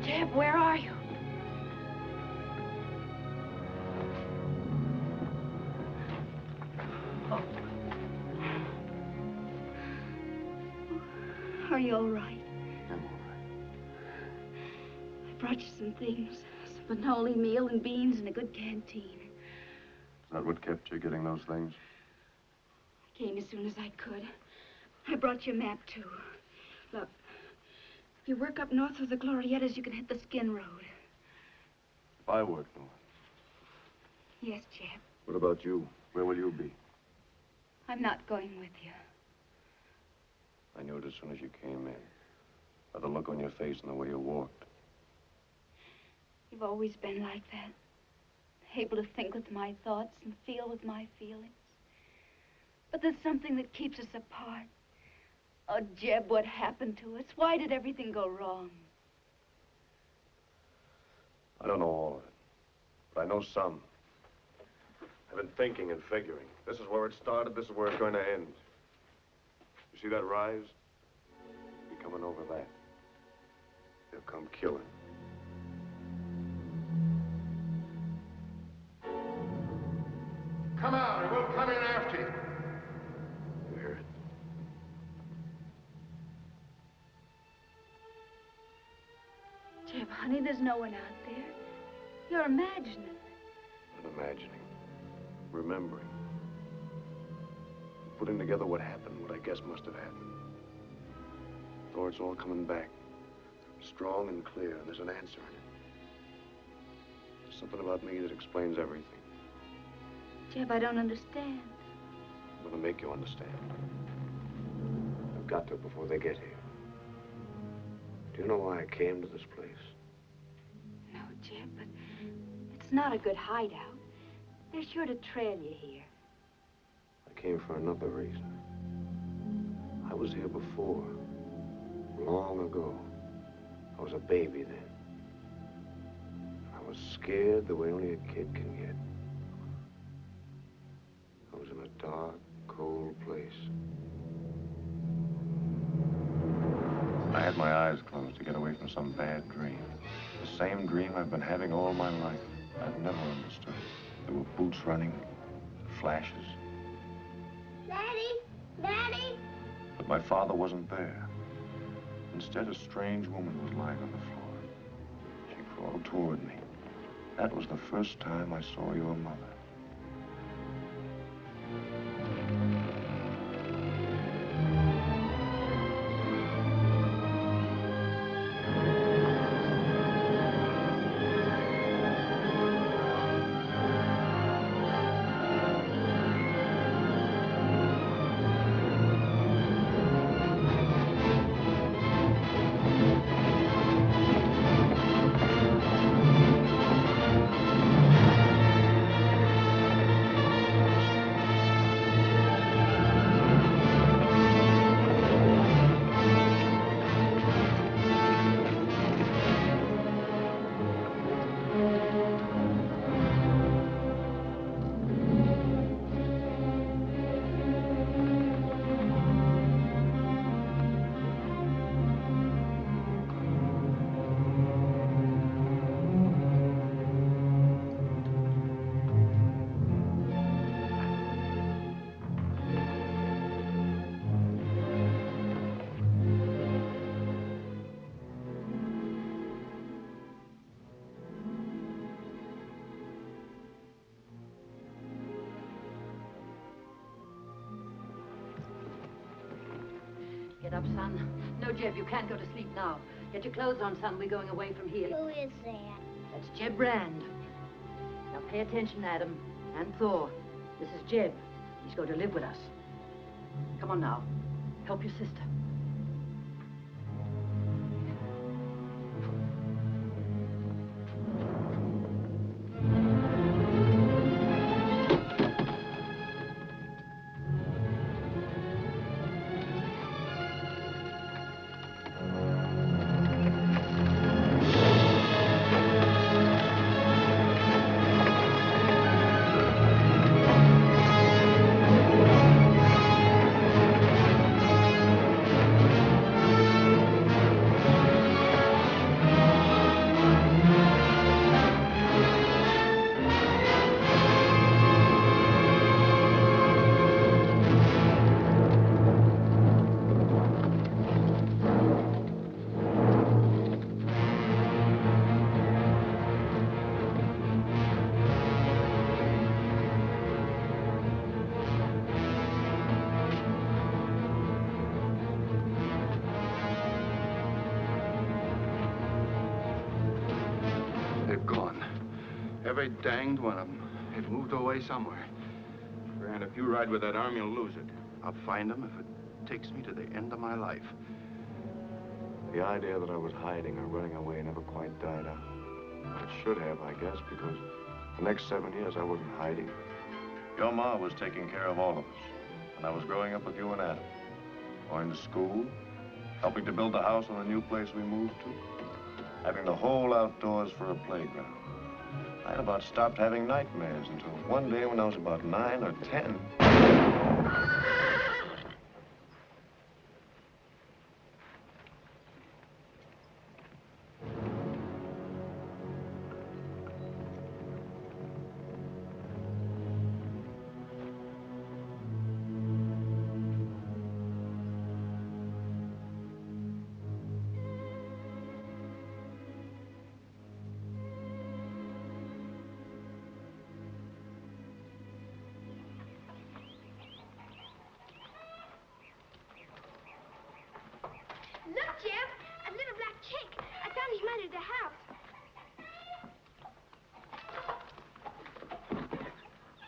Jeb, where are you? Oh. Are you all right? I'm all right. I brought you some things. Some panoli meal and beans and a good canteen. Is that what kept you getting those things? I came as soon as I could. I brought you a map, too. Look, if you work up north of the Glorietas, you can hit the Skin Road. If I work north? Yes, Jeb. What about you? Where will you be? I'm not going with you. I knew it as soon as you came in. By the look on your face and the way you walked. You've always been like that. Able to think with my thoughts and feel with my feelings. But there's something that keeps us apart. Oh, Jeb, what happened to us? Why did everything go wrong? I don't know all of it, but I know some. I've been thinking and figuring. This is where it started, this is where it's going to end. You see that rise? Be coming over that. They'll come killing. Come out, or we'll come in after you. You hear it? Jeb, honey, there's no one out there. You're imagining. Not imagining. Remembering. Putting together what happened, what I guess must have happened. Thoughts all coming back. Strong and clear, and there's an answer in it. There's something about me that explains everything. Jeb, I don't understand. I'm gonna make you understand. I've got to before they get here. Do you know why I came to this place? No, Jeb, but it's not a good hideout. They're sure to trail you here. I came for another reason. I was here before, long ago. I was a baby then. I was scared the way only a kid can get. I was in a dark, cold place. I had my eyes closed to get away from some bad dream. The same dream I've been having all my life. I've never understood. There were boots running, flashes. Daddy! Daddy! But my father wasn't there. Instead, a strange woman was lying on the floor. She crawled toward me. That was the first time I saw your mother. Get up, son. No, Jeb, you can't go to sleep now. Get your clothes on, son. We're going away from here. Who is that? That's Jeb Brand. Now pay attention, Adam and Thor. This is Jeb. He's going to live with us. Come on now. Help your sister. Every danged one of them. They've moved away somewhere. Grant, if you ride with that arm, you'll lose it. I'll find them if it takes me to the end of my life. The idea that I was hiding or running away never quite died out. It should have, I guess, because the next 7 years I wasn't hiding. Your ma was taking care of all of us. And I was growing up with you and Adam. Going to school, helping to build the house on the new place we moved to, having the whole outdoors for a playground. I had about stopped having nightmares until one day when I was about 9 or 10. Look, Jeb, a little black chick. I found his mother at the house.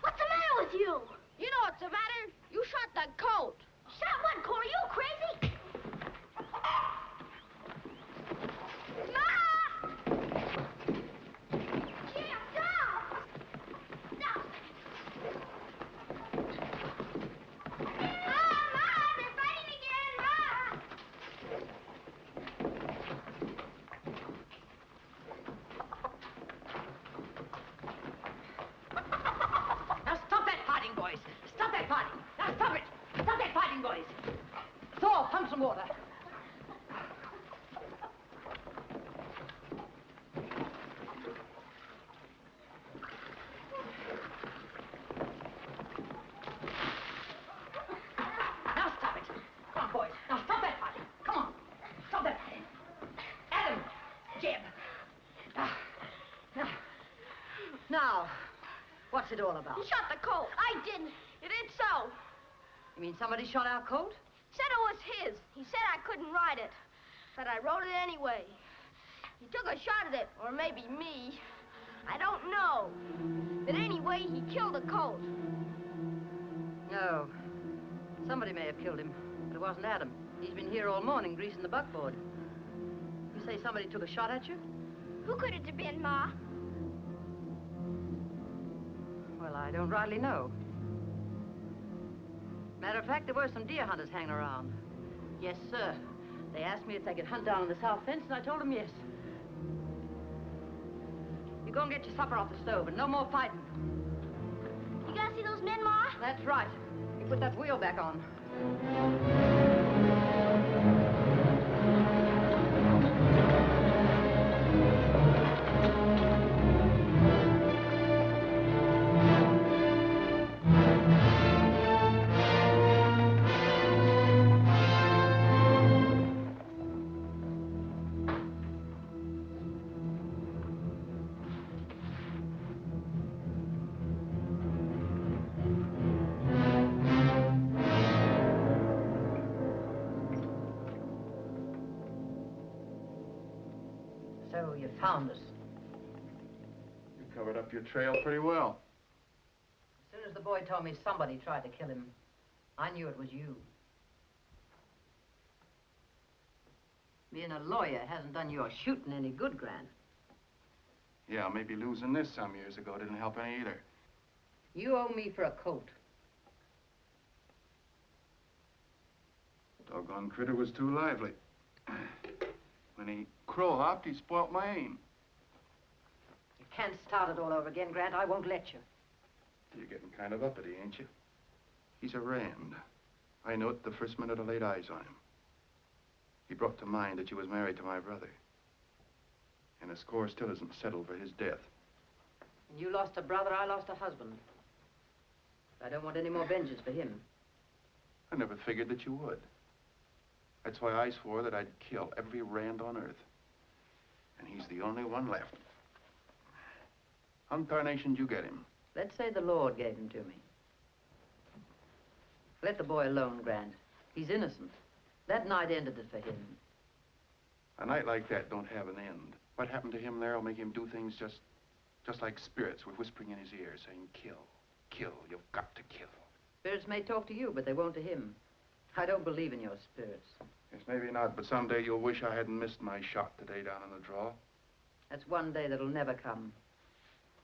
What's the matter with you? You know what's the matter. You shot that colt. Shot what, Corey? You crazy? Ma! Jeb, stop! Stop! Ma, they're fighting again, Ma! Now stop that fighting, boys. Stop that fighting. Now stop it. Stop that fighting, boys. Thor, pump some water. Now stop it. Come on, boys. Now stop that fighting. Come on. Stop that fighting. Adam, Jeb. Now, what's it all about? He shot the colt. I didn't. It ain't so. You mean somebody shot our colt? Said it was his. He said I couldn't ride it. But I rode it anyway. He took a shot at it, or maybe me. I don't know. But anyway, he killed the colt. No. Somebody may have killed him, but it wasn't Adam. He's been here all morning greasing the buckboard. You say somebody took a shot at you? Who could it have been, Ma? Well, I don't rightly know. Matter of fact, there were some deer hunters hanging around. Yes, sir. They asked me if they could hunt down on the south fence, and I told them yes. You go and get your supper off the stove, and no more fighting. You gotta see those men, Ma? That's right. You put that wheel back on. So you found us. You covered up your trail pretty well. As soon as the boy told me somebody tried to kill him, I knew it was you. Being a lawyer hasn't done your shooting any good, Grant. Yeah, maybe losing this some years ago didn't help any either. You owe me for a coat. Doggone critter was too lively. When he crow-hopped, he spoilt my aim. You can't start it all over again, Grant. I won't let you. You're getting kind of uppity, ain't you? He's a Rand. I know it the first minute I laid eyes on him. He brought to mind that you was married to my brother. And the score still isn't settled for his death. And you lost a brother, I lost a husband. I don't want any more vengeance for him. I never figured that you would. That's why I swore that I'd kill every Rand on earth. And he's the only one left. How in tarnation'd you get him? Let's say the Lord gave him to me. Let the boy alone, Grant. He's innocent. That night ended it for him. A night like that don't have an end. What happened to him there will make him do things just Just like spirits were whispering in his ear, saying, kill, kill, you've got to kill. Spirits may talk to you, but they won't to him. I don't believe in your spirits. Yes, maybe not, but someday you'll wish I hadn't missed my shot today down in the draw. That's one day that'll never come.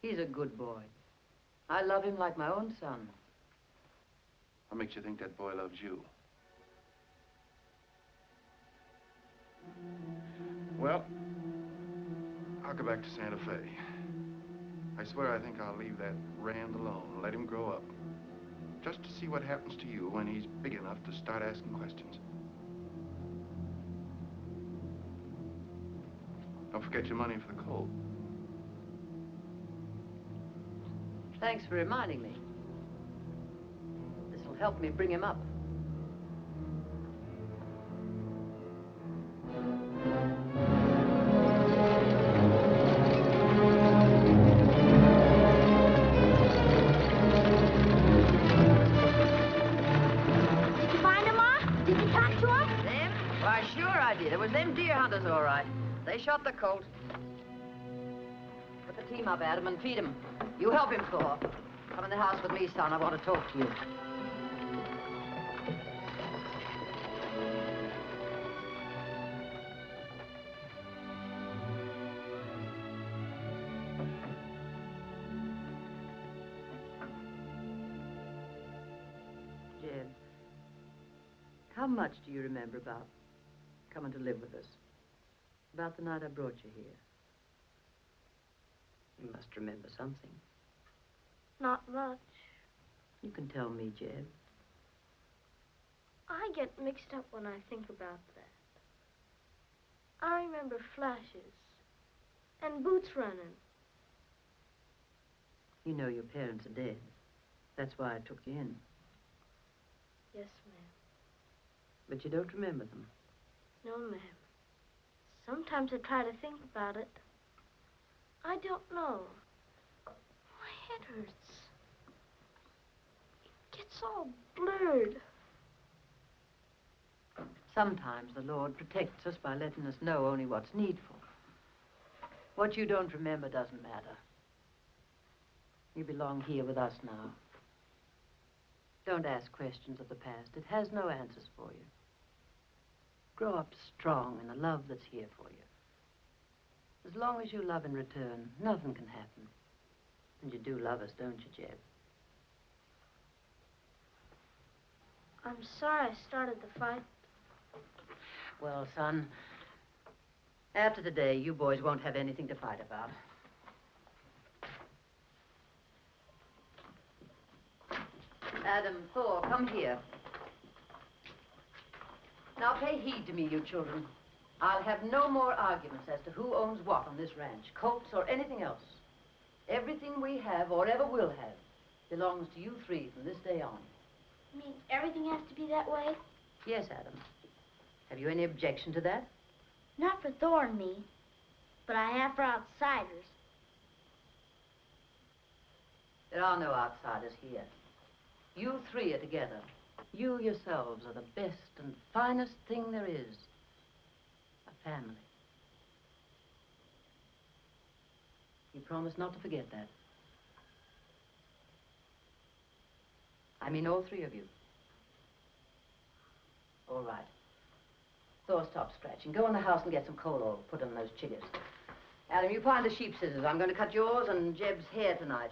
He's a good boy. I love him like my own son. What makes you think that boy loves you? Well, I'll go back to Santa Fe. I swear I think I'll leave that Rand alone, let him grow up. Just to see what happens to you when he's big enough to start asking questions. Don't forget your money for the colt. Thanks for reminding me. This'll help me bring him up. Did you find him, Ma? Did you talk to him? Them? Why, sure I did. It was them deer hunters, all right. They shot the colt. Put the team up, Adam, and feed him. You help him, Thor. Come in the house with me, son. I want to talk to you. Jed, how much do you remember about coming to live with us? About the night I brought you here? You must remember something. Not much. You can tell me, Jed. I get mixed up when I think about that. I remember flashes and boots running. You know your parents are dead. That's why I took you in. Yes, ma'am. But you don't remember them. No, ma'am. Sometimes I try to think about it. I don't know. My head hurts. It gets all blurred. Sometimes the Lord protects us by letting us know only what's needful. What you don't remember doesn't matter. You belong here with us now. Don't ask questions of the past. It has no answers for you. Grow up strong in the love that's here for you. As long as you love in return, nothing can happen. And you do love us, don't you, Jed? I'm sorry I started the fight. Well, son, after today, you boys won't have anything to fight about. Adam, Thor, come here. Now pay heed to me, you children. I'll have no more arguments as to who owns what on this ranch, colts or anything else. Everything we have or ever will have belongs to you three from this day on. You mean everything has to be that way? Yes, Adam. Have you any objection to that? Not for Thor and me, but I have for outsiders. There are no outsiders here. You three are together. You yourselves are the best and finest thing there is. A family. You promise not to forget that. I mean all three of you. All right. Thor, stop scratching. Go in the house and get some coal oil. Put on those chiggers. Adam, you find the sheep scissors. I'm going to cut yours and Jeb's hair tonight.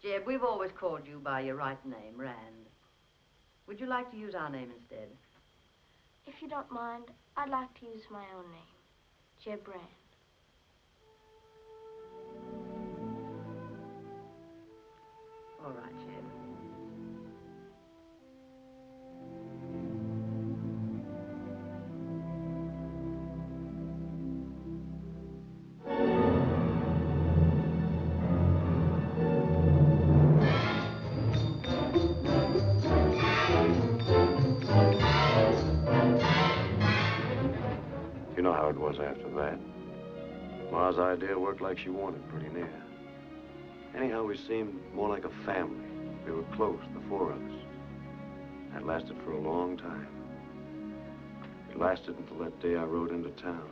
Jeb, we've always called you by your right name, Rand. Would you like to use our name instead? If you don't mind, I'd like to use my own name, Jeb Rand. All right, Jeb. You know how it was after that. Ma's idea worked like she wanted, pretty near. Anyhow, we seemed more like a family. We were close, the four of us. That lasted for a long time. It lasted until that day I rode into town.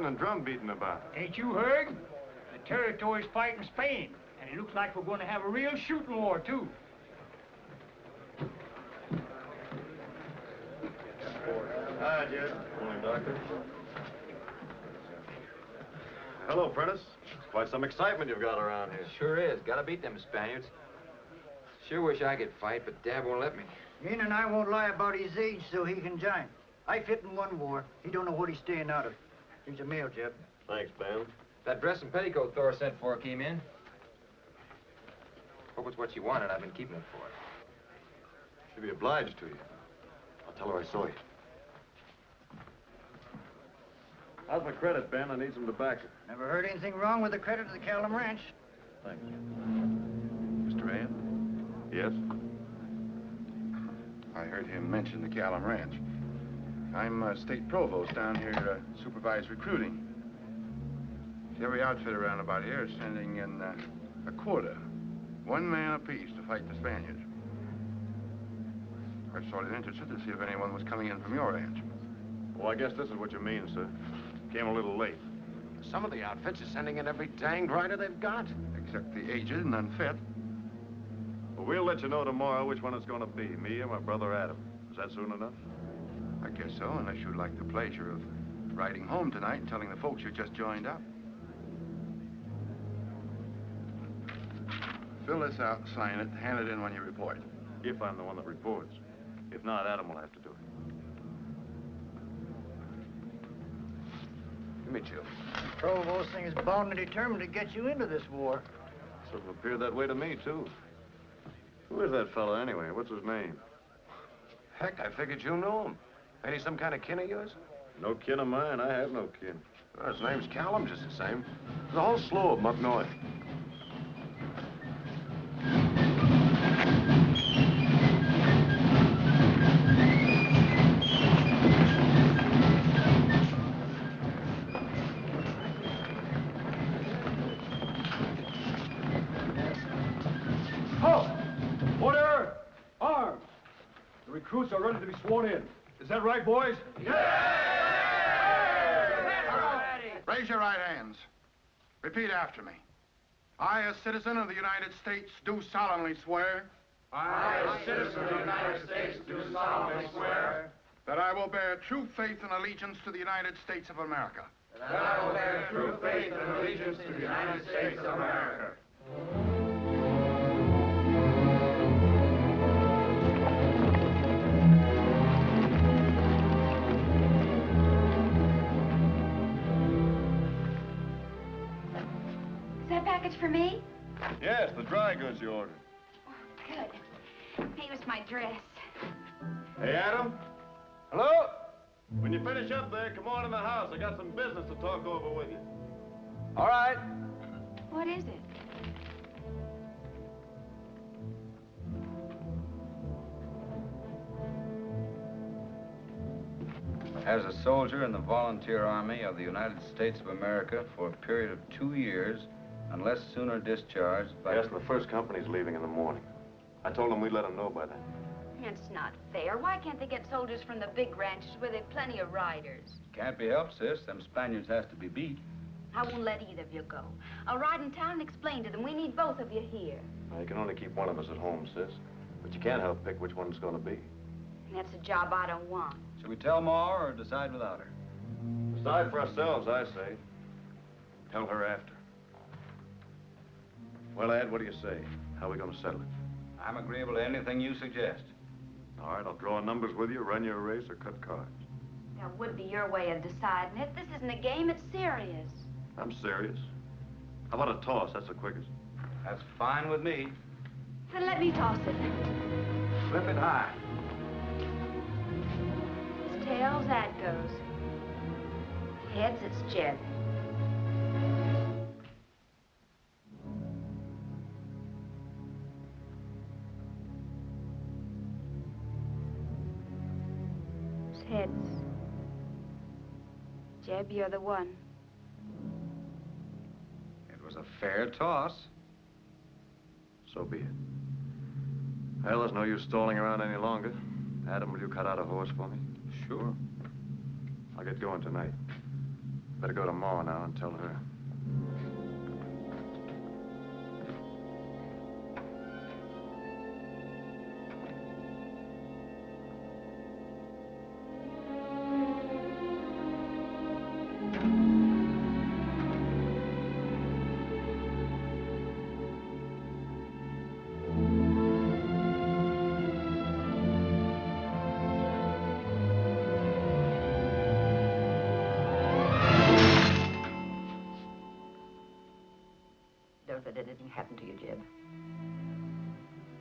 shouting and drum beating about? Ain't you heard? The territory's fighting Spain, and it looks like we're going to have a real shooting war, too. Hi, Judith. Morning, Doctor. Hello, Prentice. Quite some excitement you've got around here. Sure is. Gotta beat them Spaniards. Sure wish I could fight, but Dad won't let me. Ian and I won't lie about his age so he can join. I fit in one war. He don't know what he's staying out of. Here's a mail, Jeb. Thanks, Ben. That dress and petticoat Thor sent for came in. Hope it's what you wanted. I've been keeping it for her. She'll be obliged to you. I'll tell her I saw you. How's my credit, Ben? I need some tobacco. Never heard anything wrong with the credit of the Callum Ranch. Thanks. Mr. Ann, Yes? I heard him mention the Callum Ranch. I'm state provost down here supervise recruiting. Every outfit around about here is sending in a quota. 1 man apiece to fight the Spaniards. I was sort of interested to see if anyone was coming in from your ranch. Well, I guess this is what you mean, sir. Came a little late. Some of the outfits are sending in every danged rider they've got. Except the aged and unfit. Well, we'll let you know tomorrow which one it's going to be, me or my brother Adam. Is that soon enough? I guess so, unless you'd like the pleasure of riding home tonight and telling the folks you just joined up. Fill this out, sign it, hand it in when you report. If I'm the one that reports. If not, Adam will have to do it. MITCHUM. Provost thing is bound and determined to get you into this war. Sort of appeared that way to me, too. Who is that fellow, anyway? What's his name? Heck, I figured you knew him. Ain't he some kind of kin of yours? No kin of mine. I have no kin. Well, his name's Callum, just the same. There's a whole slew of them up north. Order! Arms! The recruits are ready to be sworn in. Is that right, boys? Raise your right hands. Repeat after me. I, a citizen of the United States, do solemnly swear. I, a citizen of the United States, do solemnly swear that I will bear true faith and allegiance to the United States of America. that I will bear true faith and allegiance to the United States of America. Is that package for me? Yes, the dry goods you ordered. Oh, good. Here's my dress. Hey, Adam? Hello? When you finish up there, come on in the house. I got some business to talk over with you. All right. What is it? As a soldier in the Volunteer Army of the United States of America for a period of 2 years, unless sooner discharged by... Yes, the first company's leaving in the morning. I told them we'd let them know by then. It's not fair. Why can't they get soldiers from the big ranches where there've plenty of riders? Can't be helped, sis. Them Spaniards has to be beat. I won't let either of you go. I'll ride in town and explain to them we need both of you here. Now, you can only keep one of us at home, sis. But you can't help pick which one it's going to be. And that's a job I don't want. Shall we tell Ma or decide without her? Decide for ourselves, I say. Tell her after. Well, Ed, what do you say? How are we going to settle it? I'm agreeable to anything you suggest. All right, I'll draw numbers with you, run you a race, or cut cards. That would be your way of deciding it. This isn't a game, it's serious. I'm serious. How about a toss? That's the quickest. That's fine with me. Then let me toss it. Flip it high. It's tails, that goes. Heads, it's Jed. It's heads. Jeb, you're the one. It was a fair toss. So be it. Well, there's no use stalling around any longer. Adam, will you cut out a horse for me? Sure. I'll get going tonight. Better go to Ma now and tell her. Don't let anything happen to you, Jeb.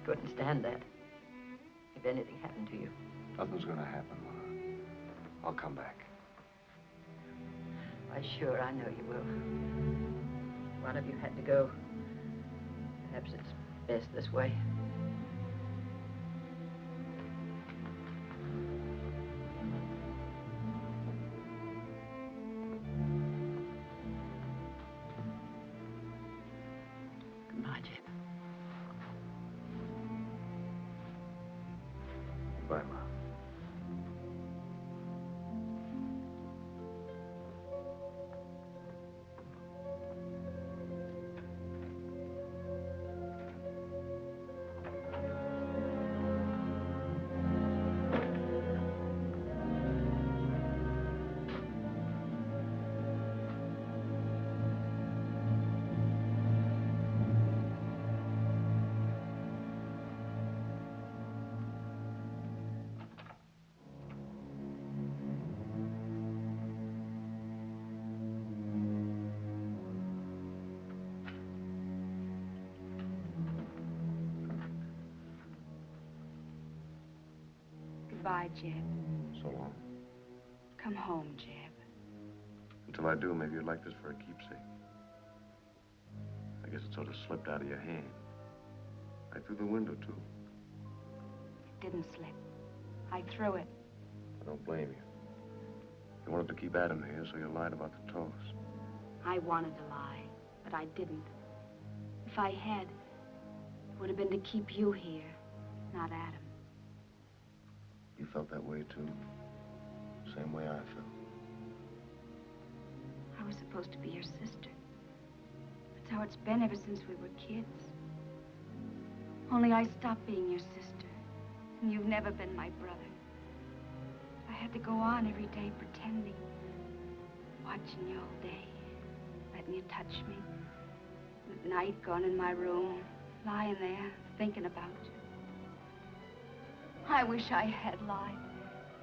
Couldn't stand that. If anything happened to you. Nothing's gonna happen, Ma. I'll come back. Why, sure, I know you will. One of you had to go. Perhaps it's best this way. Goodbye, Jeb. Goodbye, Ma. Goodbye, Jeb. So long. Come home, Jeb. Until I do, maybe you'd like this for a keepsake. I guess it sort of slipped out of your hand. Right through the window, too. It didn't slip. I threw it. I don't blame you. You wanted to keep Adam here, so you lied about the toss. I wanted to lie, but I didn't. If I had, it would have been to keep you here, not Adam. You felt that way, too. Same way I felt. I was supposed to be your sister. That's how it's been ever since we were kids. Only I stopped being your sister, and you've never been my brother. I had to go on every day pretending, watching you all day, letting you touch me. And at night, going in my room, lying there, thinking about you. I wish I had lied.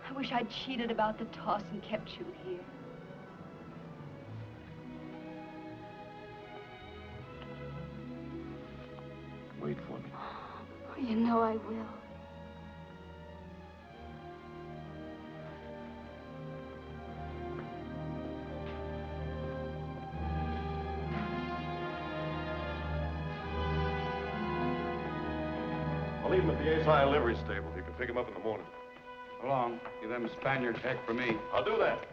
I wish I'd cheated about the toss and kept you here. Wait for me. Oh, you know I will. I'll leave him at the Ace High livery stable. You can pick him up in the morning. So long. Give them Spaniards heck for me. I'll do that.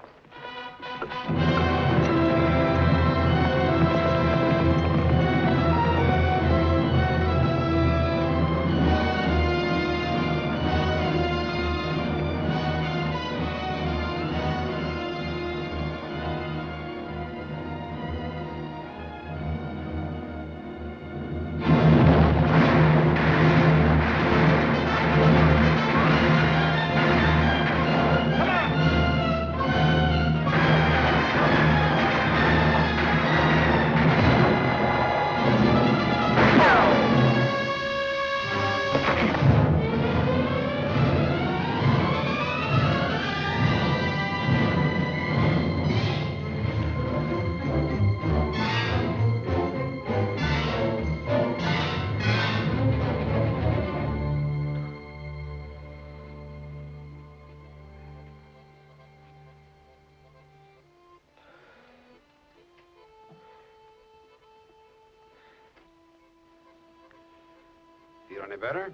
Feel any better?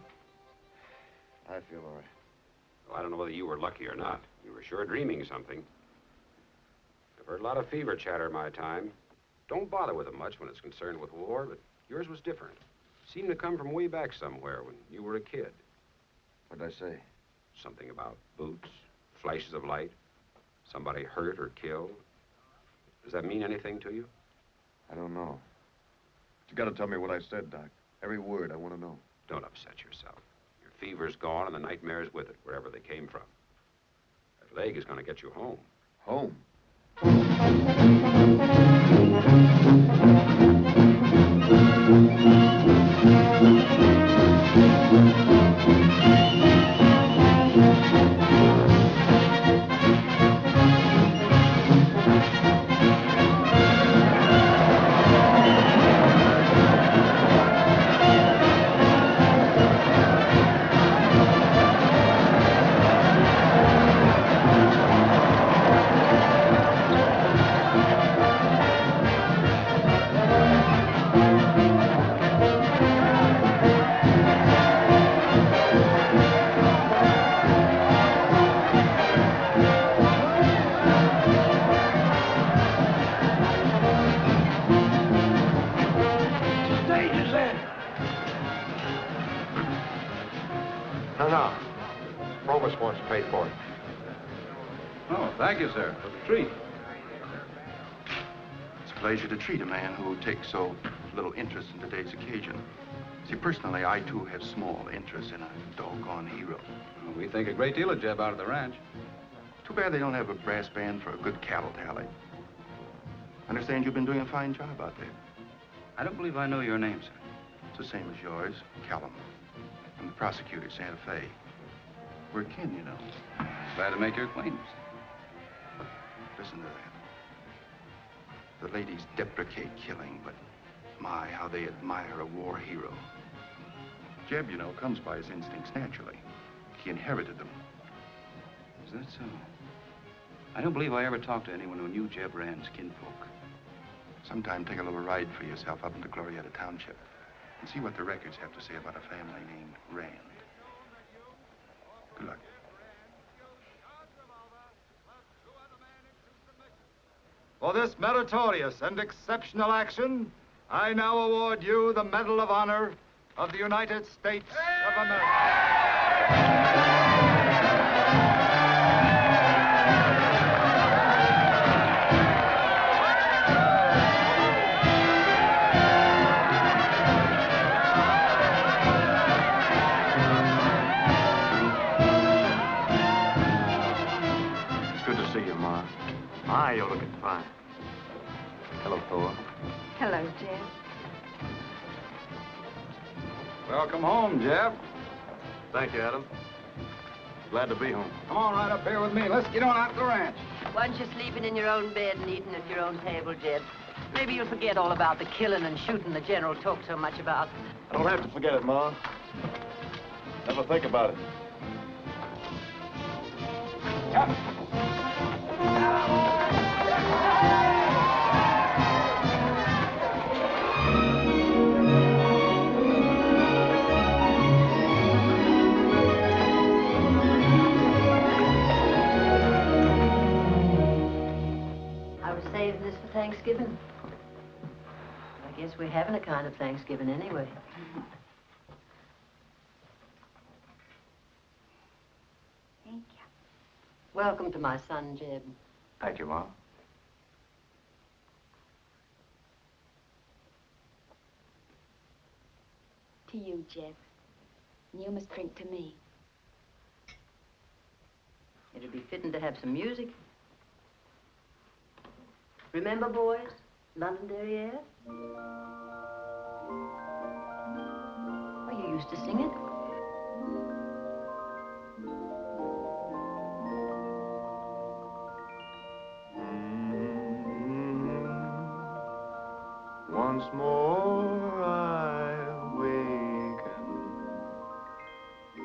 I feel all right. Well, I don't know whether you were lucky or not. You were sure dreaming something. I've heard a lot of fever chatter in my time. Don't bother with it much when it's concerned with war, but yours was different. Seemed to come from way back somewhere when you were a kid. What'd I say? Something about boots, flashes of light, somebody hurt or killed. Does that mean anything to you? I don't know. But you gotta tell me what I said, Doc. Every word, I want to know. Don't upset yourself. Your fever's gone and the nightmare's with it, wherever they came from. That leg is going to get you home. Home? No. Provost wants to pay for it. Oh, thank you, sir, for the treat. It's a pleasure to treat a man who takes so little interest in today's occasion. See, personally, I, too, have small interest in a doggone hero. Well, we think a great deal of Jeb out of the ranch. Too bad they don't have a brass band for a good cattle tally. Understand you've been doing a fine job out there. I don't believe I know your name, sir. It's the same as yours, Callum. I'm the prosecutor, Santa Fe. We're kin, you know. Glad to make your acquaintance. Listen to that. The ladies deprecate killing, but my, how they admire a war hero. Jeb, you know, comes by his instincts naturally. He inherited them. Is that so? I don't believe I ever talked to anyone who knew Jeb Rand's kinfolk. Sometime take a little ride for yourself up into Glorietta Township and see what the records have to say about a family named Rand. Good luck. For this meritorious and exceptional action, I now award you the Medal of Honor of the United States of America. My, you're looking fine. Hello, Thor. Hello, Jeb. Welcome home, Jeff. Thank you, Adam. Glad to be home. Come on right up here with me. Let's get on out to the ranch. Once you're sleeping in your own bed and eating at your own table, Jeb, maybe you'll forget all about the killing and shooting the General talked so much about. I don't have to forget it, Ma. Never think about it. I was saving this for Thanksgiving. I guess we're having a kind of Thanksgiving anyway. Thank you. Welcome to my son, Jeb. Thank you, Ma. To you, Jeb. And you must drink to me. It'd be fitting to have some music. Remember, boys? Londonderry air? Oh, you used to sing it. Once more I awaken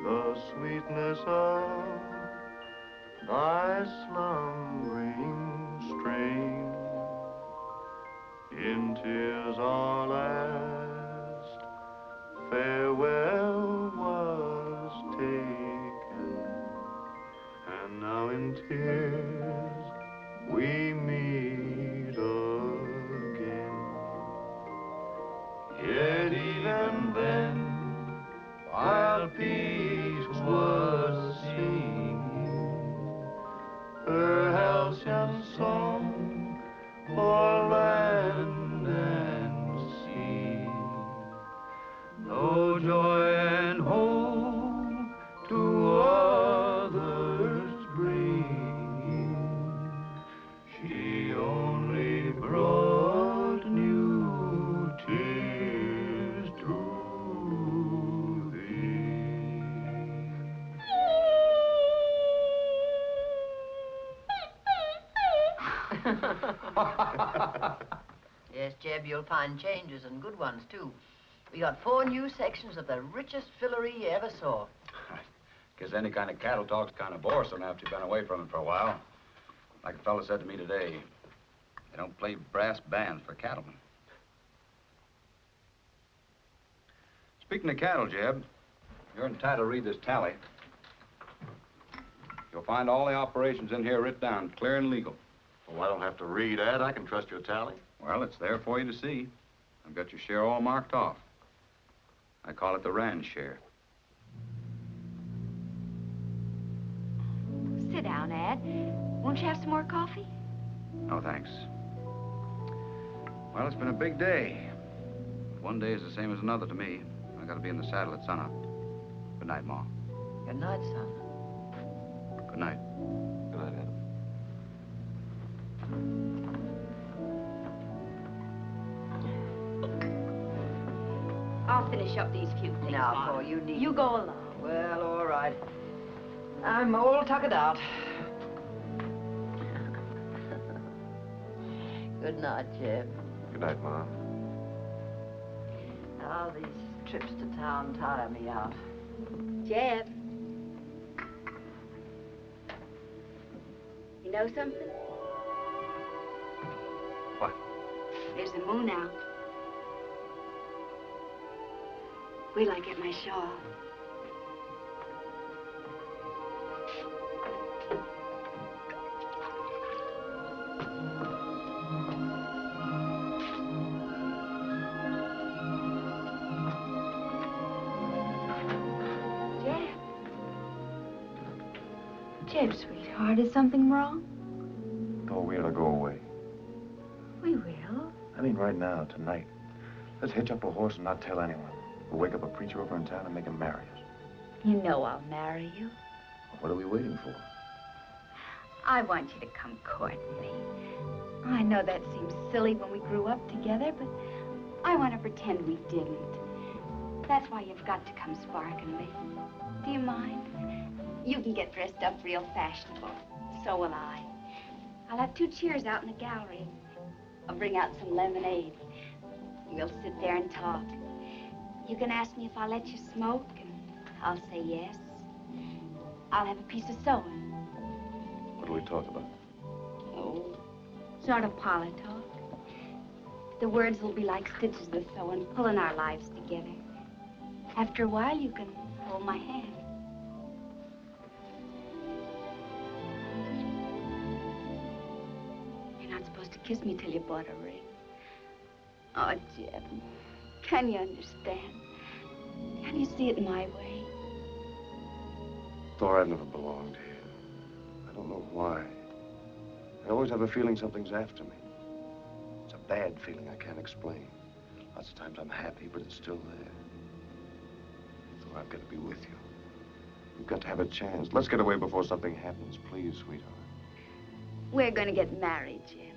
the sweetness of thy slumbering strain. In tears our last farewell was taken, and now in tears we meet again. Yet even then, while peace was singing her halcyon song, for Yes, Jeb, you'll find changes and good ones, too. We got 4 new sections of the richest fillery you ever saw. Guess any kind of cattle talk's kind of boresome after you've been away from it for a while. Like a fellow said to me today, they don't play brass bands for cattlemen. Speaking of cattle, Jeb, you're entitled to read this tally. You'll find all the operations in here written down, clear and legal. Well, I don't have to read that. I can trust your tally. Well, it's there for you to see. I've got your share all marked off. I call it the Rand share. Sit down, Ad. Won't you have some more coffee? No, thanks. Well, it's been a big day. One day is the same as another to me. I gotta be in the saddle at sunup. Good night, Ma. Good night, son. Good night. Good night, Adam. I'll finish up these few things, Now, Mom. Paul, you need... You go alone. Well, all right. I'm all tuckered out. Good night, Jeb. Good night, Ma. Now, these trips to town tire me out. Jeb. You know something? What? There's the moon out. Wait till I get my shawl. Jeb, sweetheart, is something wrong? Oh, we ought to go away. We will. I mean, right now, tonight. Let's hitch up a horse and not tell anyone. We'll wake up a preacher over in town and make him marry us. You know I'll marry you. Well, what are we waiting for? I want you to come court me. I know that seems silly when we grew up together, but I want to pretend we didn't. That's why you've got to come sparking me. Do you mind? You can get dressed up real fashionable. So will I. I'll have 2 chairs out in the gallery. I'll bring out some lemonade. We'll sit there and talk. You can ask me if I'll let you smoke, and I'll say yes. I'll have a piece of sewing. What do we talk about? Oh, sort of parlor talk. The words will be like stitches of sewing, pulling our lives together. After a while, you can hold my hand. You're not supposed to kiss me till you bought a ring. Oh, Jeb, can you understand? Can you see it my way? Thor, I've never belonged here. I don't know why. I always have a feeling something's after me. It's a bad feeling I can't explain. Lots of times I'm happy, but it's still there. Thor, I've got to be with you. We've got to have a chance. Let's get away before something happens, please, sweetheart. We're going to get married, Jim.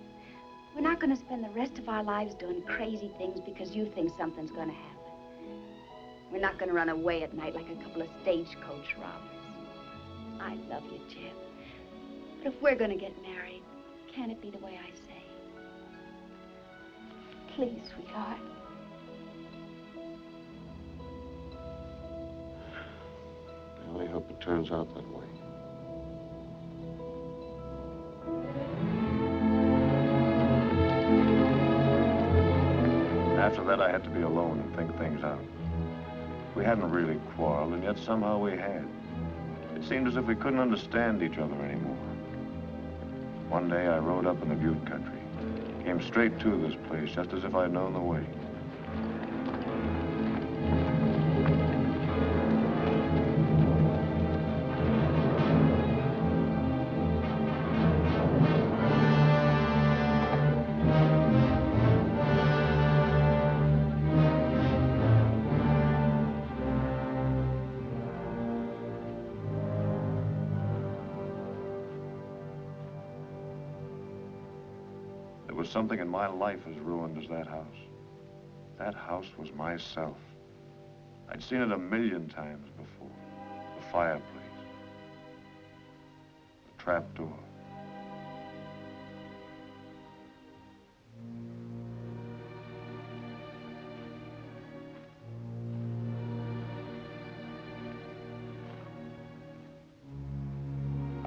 We're not going to spend the rest of our lives doing crazy things because you think something's going to happen. We're not going to run away at night like a couple of stagecoach robbers. I love you, Jim. But if we're going to get married, can it be the way I say? Please, sweetheart. I only hope it turns out that way. After that, I had to be alone and think things out. We hadn't really quarreled, and yet somehow we had. It seemed as if we couldn't understand each other anymore. One day, I rode up in the Butte country. Came straight to this place, just as if I'd known the way. There was something in my life as ruined as that house. That house was myself. I'd seen it 1,000,000 times before. The fireplace. The trap door.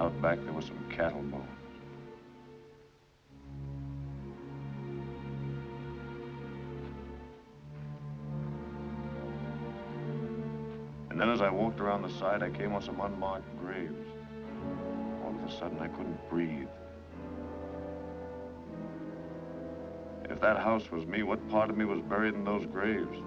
Out back, there were some cattle bones. And then as I walked around the side, I came on some unmarked graves. All of a sudden, I couldn't breathe. If that house was me, what part of me was buried in those graves?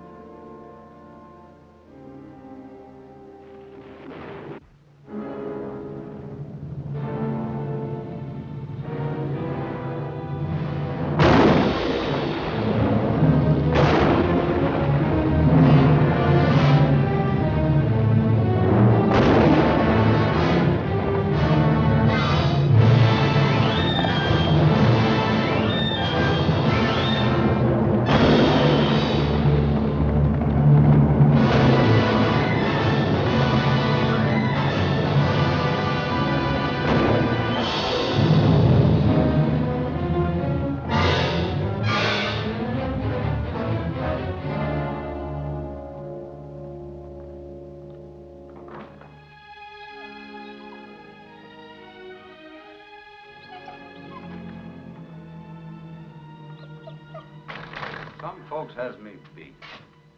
Some folks has me beat.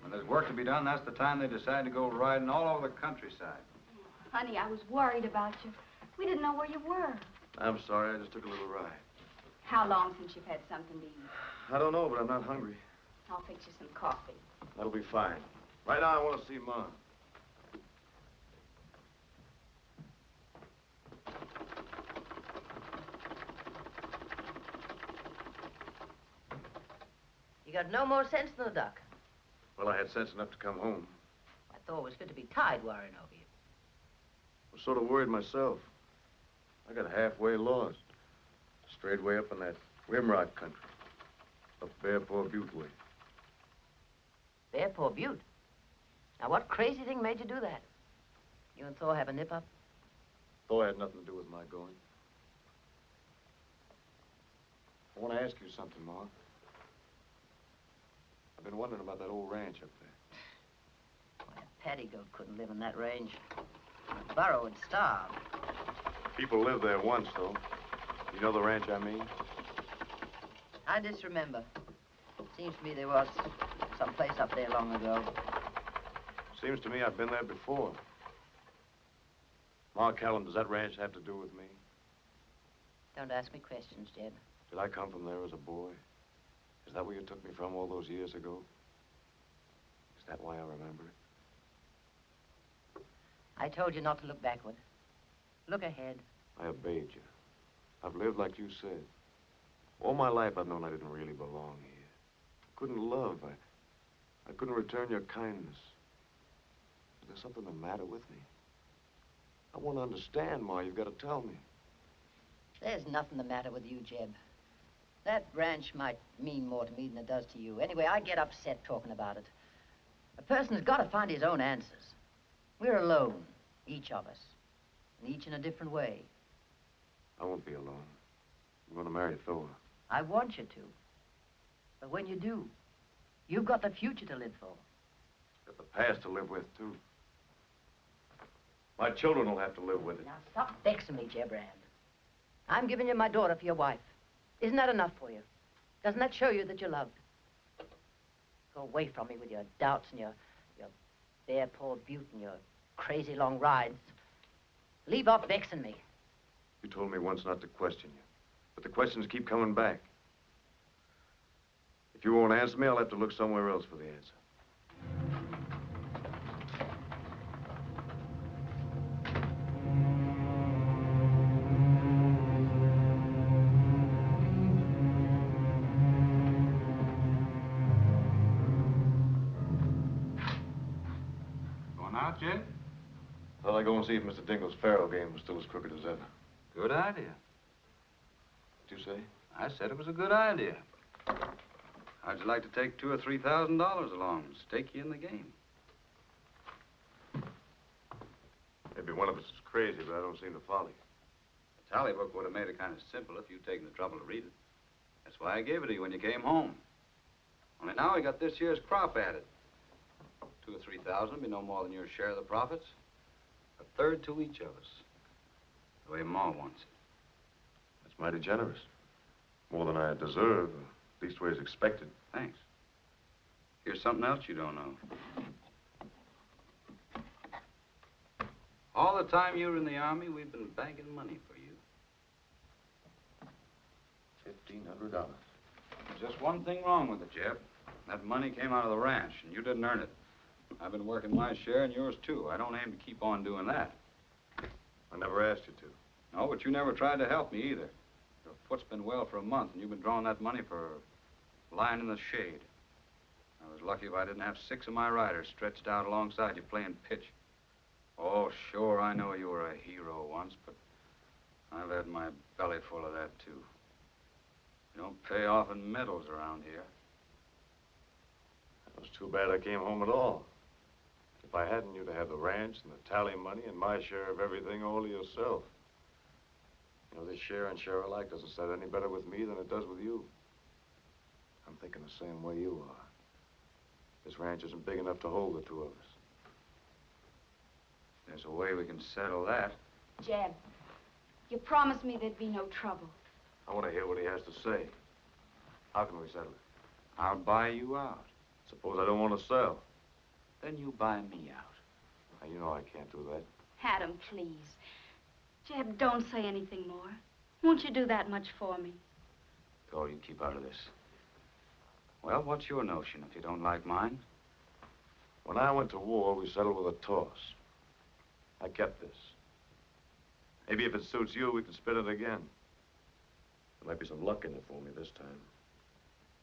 When there's work to be done, that's the time they decide to go riding all over the countryside. Honey, I was worried about you. We didn't know where you were. I'm sorry, I just took a little ride. How long since you've had something to eat? I don't know, but I'm not hungry. I'll fix you some coffee. That'll be fine. Right now, I want to see Mom. You got no more sense than a duck. Well, I had sense enough to come home. I thought it was good to be tied worrying over you. I was sort of worried myself. I got halfway lost. Strayed way up in that rimrock country. Up Bearpaw Butte way. Bearpaw Butte? Now, what crazy thing made you do that? You and Thor have a nip-up? Thor had nothing to do with my going. I want to ask you something, Ma. I've been wondering about that old ranch up there. Why, a paddy goat couldn't live in that range. A burro would starve. People lived there once, though. You know the ranch I mean? I disremember. Seems to me there was some place up there long ago. Seems to me I've been there before. Ma Callum, does that ranch have to do with me? Don't ask me questions, Jeb. Did I come from there as a boy? Is that where you took me from all those years ago? Is that why I remember it? I told you not to look backward. Look ahead. I obeyed you. I've lived like you said. All my life I've known I didn't really belong here. I couldn't love. I couldn't return your kindness. Is there something the matter with me? I want to understand, Ma. You've got to tell me. There's nothing the matter with you, Jeb. That ranch might mean more to me than it does to you. Anyway, I get upset talking about it. A person's got to find his own answers. We're alone, each of us, and each in a different way. I won't be alone. I'm going to marry Thor. I want you to. But when you do, you've got the future to live for. Got the past to live with, too. My children will have to live with it. Now, stop vexing me, Jebrand. I'm giving you my daughter for your wife. Isn't that enough for you? Doesn't that show you that you're loved? Go away from me with your doubts and your Bearpaw Butte and your crazy long rides. Leave off vexing me. You told me once not to question you, but the questions keep coming back. If you won't answer me, I'll have to look somewhere else for the answer. Out, Jim? Thought I'd go and see if Mr. Dingle's faro game was still as crooked as ever. Good idea. What'd you say? I said it was a good idea. How'd you like to take $2,000 or $3,000 along? Stake you in the game. Maybe one of us is crazy, but I don't seem to follow you. The tally book would have made it kind of simple if you'd taken the trouble to read it. That's why I gave it to you when you came home. Only now we got this year's crop added. 2,000 or 3,000 would be no more than your share of the profits. A third to each of us. The way Ma wants it. That's mighty generous. More than I deserve, leastways expected. Thanks. Here's something else you don't know. All the time you were in the Army, we've been banking money for you. $1,500. There's just one thing wrong with it, Jeb. That money came out of the ranch, and you didn't earn it. I've been working my share, and yours too. I don't aim to keep on doing that. I never asked you to. No, but you never tried to help me either. Your foot's been well for a month, and you've been drawing that money for lying in the shade. I was lucky if I didn't have 6 of my riders stretched out alongside you playing pitch. Oh, sure, I know you were a hero once, but I've had my belly full of that, too. You don't pay off in medals around here. It was too bad I came home at all. If I hadn't, you'd have had the ranch and the tally money and my share of everything all to yourself. You know, this share and share alike doesn't set any better with me than it does with you. I'm thinking the same way you are. This ranch isn't big enough to hold the two of us. There's a way we can settle that. Jeb, you promised me there'd be no trouble. I want to hear what he has to say. How can we settle it? I'll buy you out. Suppose I don't want to sell. Then you buy me out. Now, you know I can't do that. Adam, please. Jeb, don't say anything more. Won't you do that much for me? It's all you keep out of this. Well, what's your notion if you don't like mine? When I went to war, we settled with a toss. I kept this. Maybe if it suits you, we can split it again. There might be some luck in it for me this time.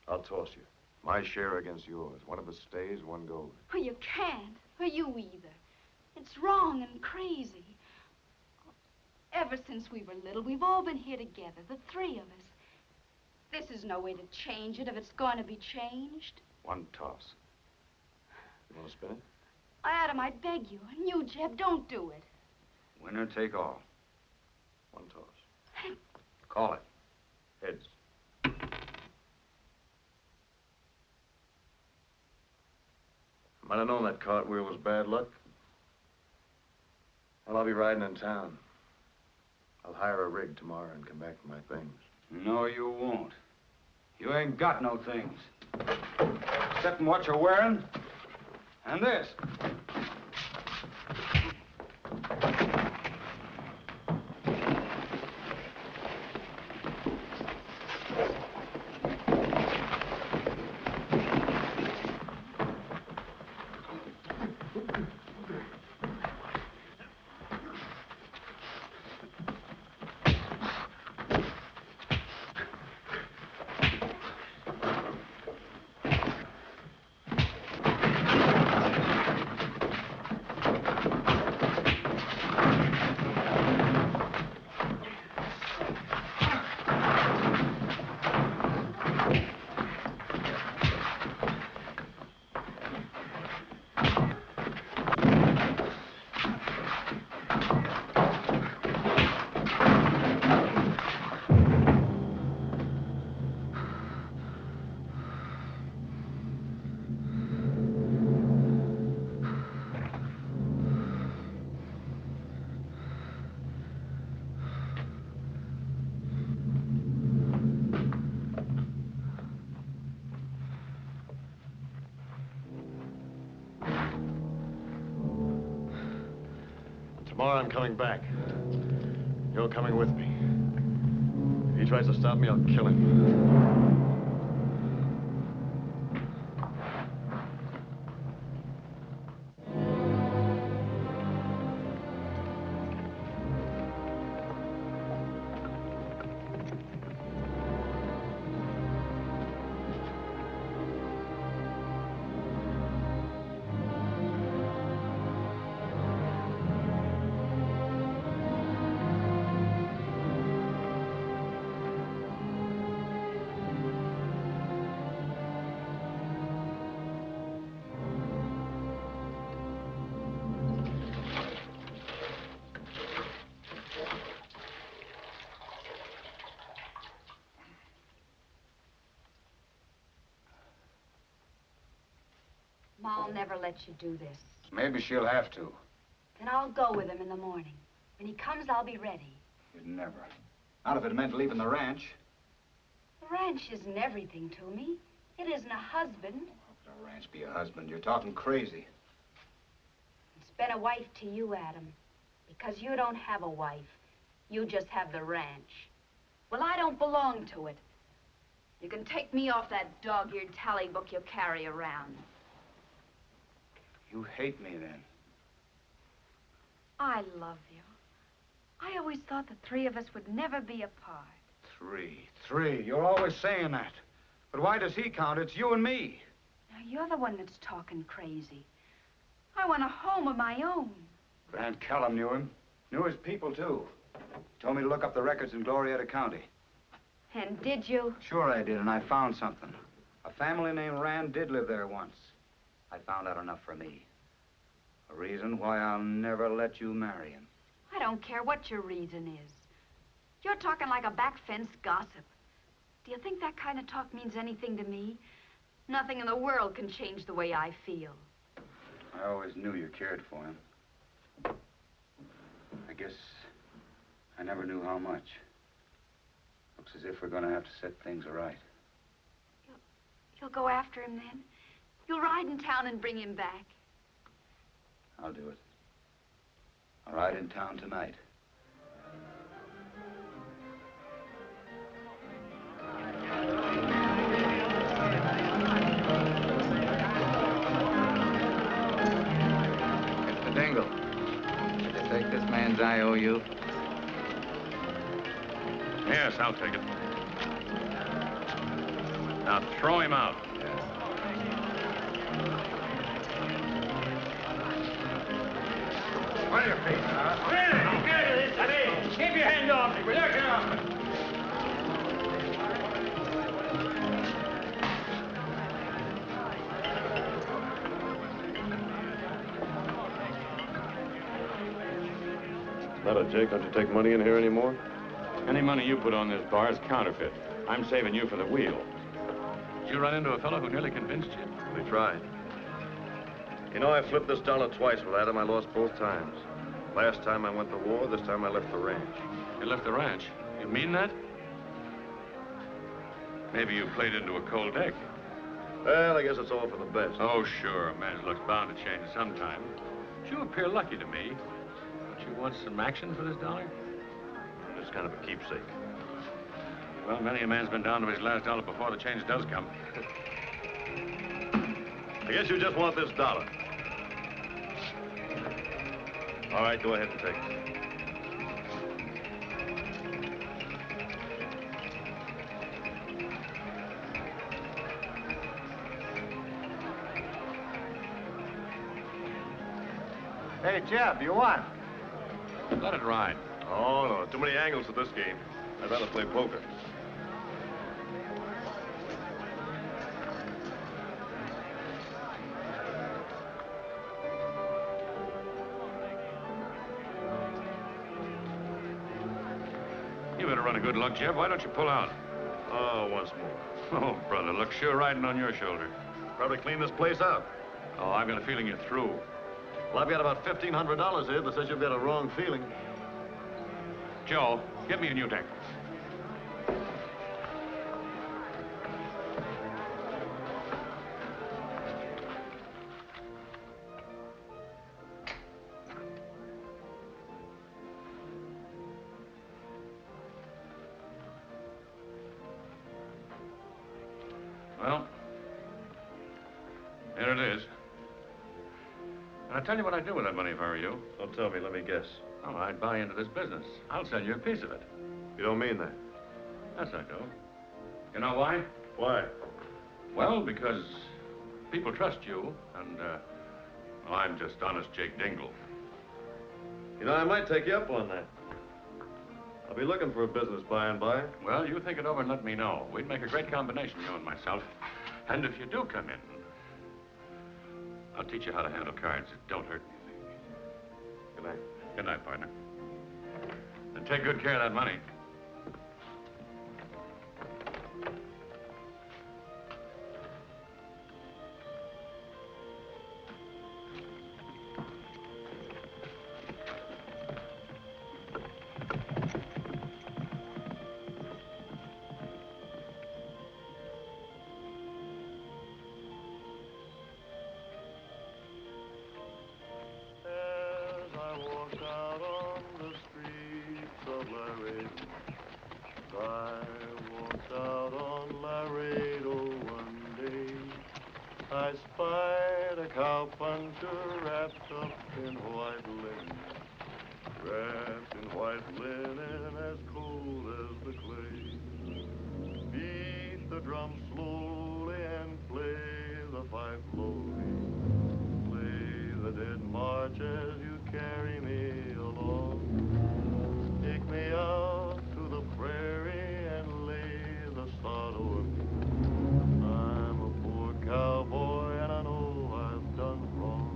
I'll toss you. My share against yours. One of us stays, one goes. Oh, you can't. Or you either. It's wrong and crazy. Ever since we were little, we've all been here together, the 3 of us. This is no way to change it if it's going to be changed. One toss. You want to spin it? Adam, I beg you. And you, Jeb, don't do it. Winner take all. One toss. Call it. Heads. I might have known that cartwheel was bad luck. Well, I'll be riding in town. I'll hire a rig tomorrow and come back for my things. No, you won't. You ain't got no things. Except in what you're wearing. And this. Tomorrow I'm coming back. You're coming with me. If he tries to stop me, I'll kill him. Ma'll never let you do this. Maybe she'll have to. Then I'll go with him in the morning. When he comes, I'll be ready. You'd never. Not if it meant leaving the ranch. The ranch isn't everything to me. It isn't a husband. How could a ranch be a husband? You're talking crazy. It's been a wife to you, Adam. Because you don't have a wife. You just have the ranch. Well, I don't belong to it. You can take me off that dog-eared tally book you carry around. You hate me, then? I love you. I always thought the three of us would never be apart. Three. You're always saying that. But why does he count? It's you and me. Now, you're the one that's talking crazy. I want a home of my own. Grant Callum knew him. Knew his people, too. He told me to look up the records in Glorieta County. And did you? Sure I did, and I found something. A family named Rand did live there once. I found out enough for me. A reason why I'll never let you marry him. I don't care what your reason is. You're talking like a back fence gossip. Do you think that kind of talk means anything to me? Nothing in the world can change the way I feel. I always knew you cared for him. I guess I never knew how much. Looks as if we're going to have to set things right. You'll go after him then? You'll ride in town and bring him back? I'll do it. I'll ride in town tonight. Mr. Dingle, did you take this man's IOU? Yes, I'll take it. Now throw him out. What are your feet? Don't get it, it's me. Keep your hand off me. We're looking off me. Not a Jake. Don't you take money in here anymore? Any money you put on this bar is counterfeit. I'm saving you for the wheel. Did you run into a fellow who nearly convinced you? We tried. You know, I flipped this dollar twice with Adam. I lost both times. Last time I went to war, this time I left the ranch. You left the ranch? You mean that? Maybe you played into a cold egg. Well, I guess it's all for the best. Oh, sure. A man's luck's bound to change sometime. But you appear lucky to me. Don't you want some action for this dollar? It's kind of a keepsake. Well, many a man's been down to his last dollar before the change does come. I guess you just want this dollar. All right, go ahead and take it. Hey, Jeff, you won. Let it ride. Oh, no, too many angles to this game. I'd rather play poker. You better run a good luck, Jeff. Why don't you pull out? Oh, once more. Oh, brother, luck's sure riding on your shoulder. Probably clean this place out. Oh, I've got a feeling you're through. Well, I've got about $1,500 here that says you've got a wrong feeling. Joe, get me a new deck. Well, here it is. And I'll tell you what I'd do with that money if I were you. Don't tell me, let me guess. Oh, I'd buy into this business. I'll sell you a piece of it. You don't mean that? Yes, I do. You know why? Why? Well, because people trust you, and, well, I'm just honest Jake Dingle. You know, I might take you up on that. I'll be looking for a business by and by. Well, you think it over and let me know. We'd make a great combination, you and myself. And if you do come in, I'll teach you how to handle cards. It don't hurt anything. Good night. Good night, partner. And take good care of that money. I walked out on Laredo one day. I spied a cowpuncher wrapped up in white linen. Wrapped in white linen as cold as the clay. Beat the drum slowly and play the fife slowly. Play the dead march as you carry me along. Take me out to the prairie and lay the sod over me. I'm a poor cowboy and I know I've done wrong.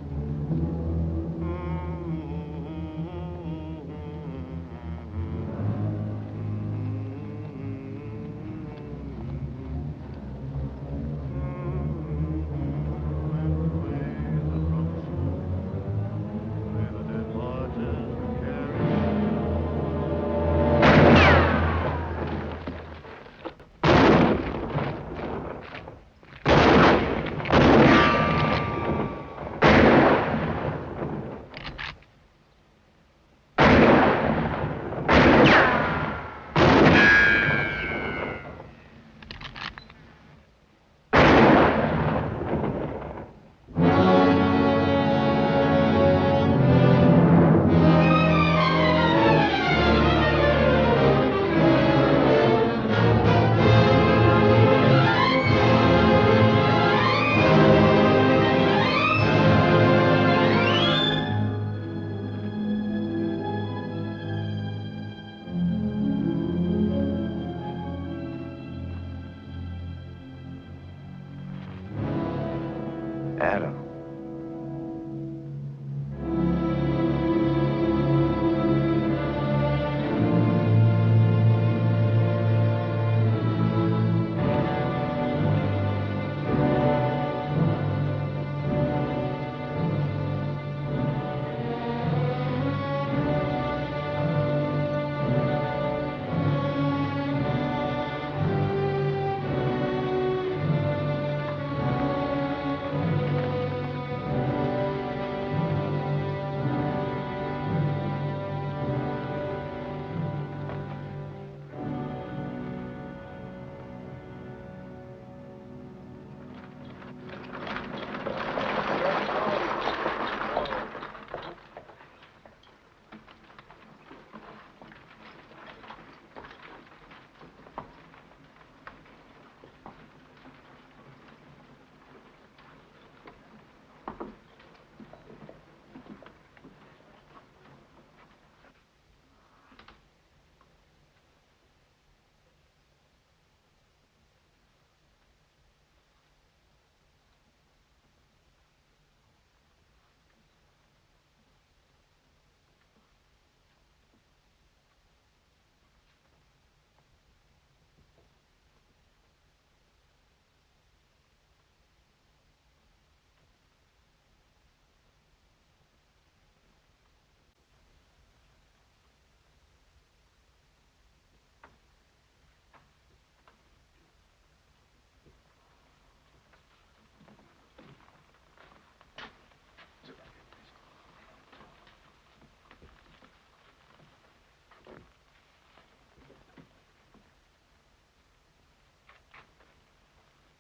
Adam.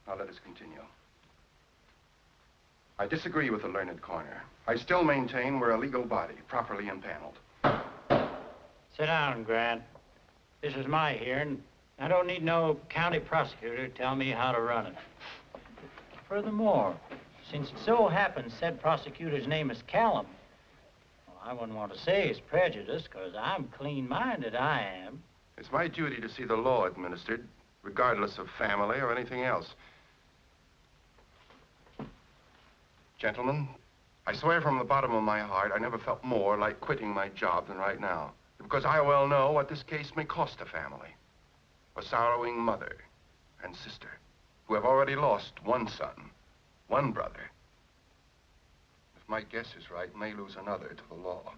Now let us continue. I disagree with the learned corner. I still maintain we're a legal body, properly impaneled. Sit down, Grant. This is my hearing. I don't need no county prosecutor to tell me how to run it. Furthermore, since it so happens said prosecutor's name is Callum, well, I wouldn't want to say he's prejudiced, because I'm clean-minded, I am. It's my duty to see the law administered, regardless of family or anything else. Gentlemen, I swear from the bottom of my heart I never felt more like quitting my job than right now. Because I well know what this case may cost a family. A sorrowing mother and sister who have already lost one son, one brother. If my guess is right, may lose another to the law.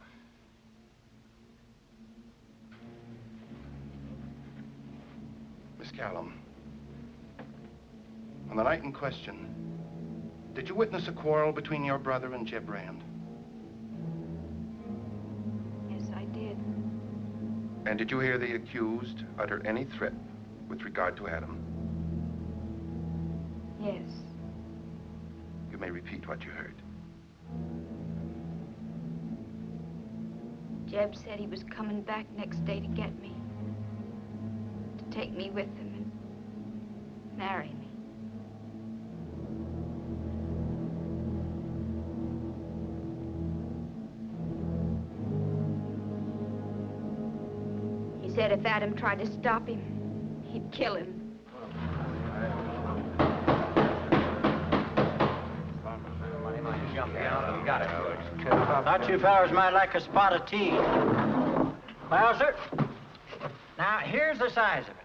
Miss Callum, on the night in question, did you witness a quarrel between your brother and Jeb Rand? Yes, I did. And did you hear the accused utter any threat with regard to Adam? Yes. You may repeat what you heard. Jeb said he was coming back next day to get me. To take me with him and marry me. He said if Adam tried to stop him, he'd kill him. Got it. Thought you fellas might like a spot of tea. Well, sir, now here's the size of it.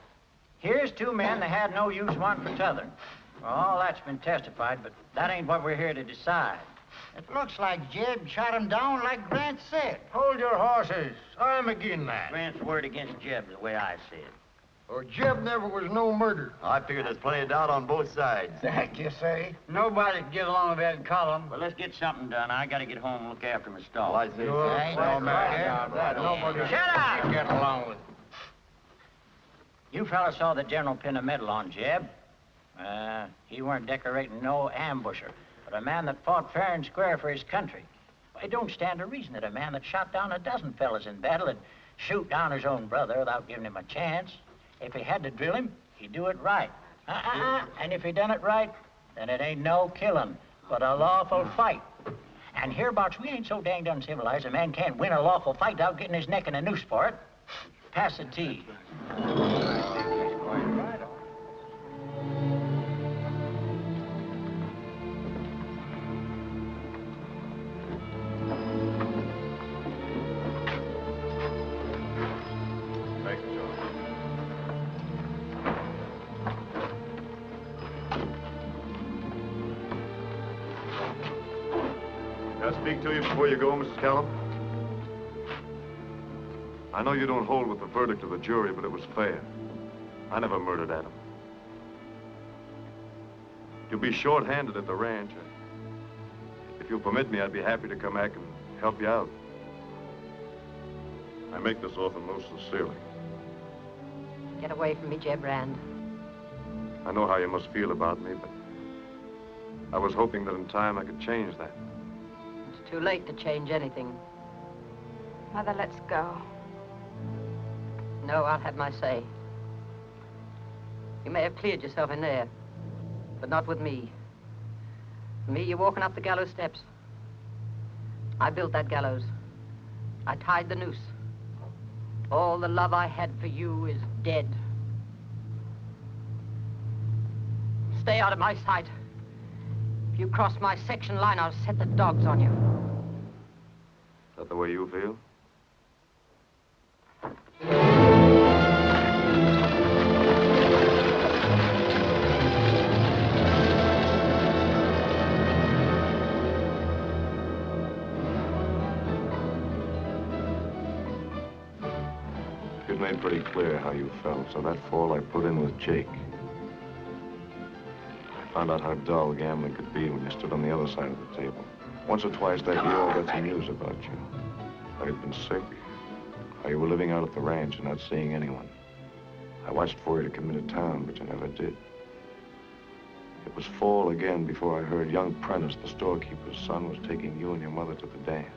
Here's two men that had no use one for t'other. Well, all that's been testified, but that ain't what we're here to decide. It looks like Jeb shot him down like Grant said. Hold your horses. I'm again that. Grant's word against Jeb, the way I see it. Or Jeb never was no murder. I figure there's plenty of doubt on both sides. That you say? Nobody can get along with that column. Well, let's get something done. I gotta get home and look after my stall. Well, I say so. Nobody Shut up! get along with. You fellas saw the general pin a medal on Jeb. He weren't decorating no ambusher, but a man that fought fair and square for his country. It don't stand to reason that a man that shot down a dozen fellas in battle would shoot down his own brother without giving him a chance. If he had to drill him, he'd do it right. And if he done it right, then it ain't no killing, but a lawful fight. And hereabouts, we ain't so danged uncivilized a man can't win a lawful fight without getting his neck in a noose for it. Pass the tea. Can I speak to you before you go, Mrs. Callum? I know you don't hold with the verdict of the jury, but it was fair. I never murdered Adam. You'll be short-handed at the ranch. If you'll permit me, I'd be happy to come back and help you out. I make this offer most sincerely. Get away from me, Jeb Rand. I know how you must feel about me, but I was hoping that in time I could change that. It's too late to change anything. Mother, let's go. No, I'll have my say. You may have cleared yourself in there, but not with me. For me, you're walking up the gallows steps. I built that gallows. I tied the noose. All the love I had for you is dead. Stay out of my sight. If you cross my section line, I'll set the dogs on you. Is that the way you feel? You've made pretty clear how you felt, so that fall I put in with Jake. I found out how dull gambling could be when you stood on the other side of the table. Once or twice that year I got some news about you. How you'd been sick, how you were living out at the ranch and not seeing anyone. I watched for you to come into town, but you never did. It was fall again before I heard young Prentice, the storekeeper's son, was taking you and your mother to the dance.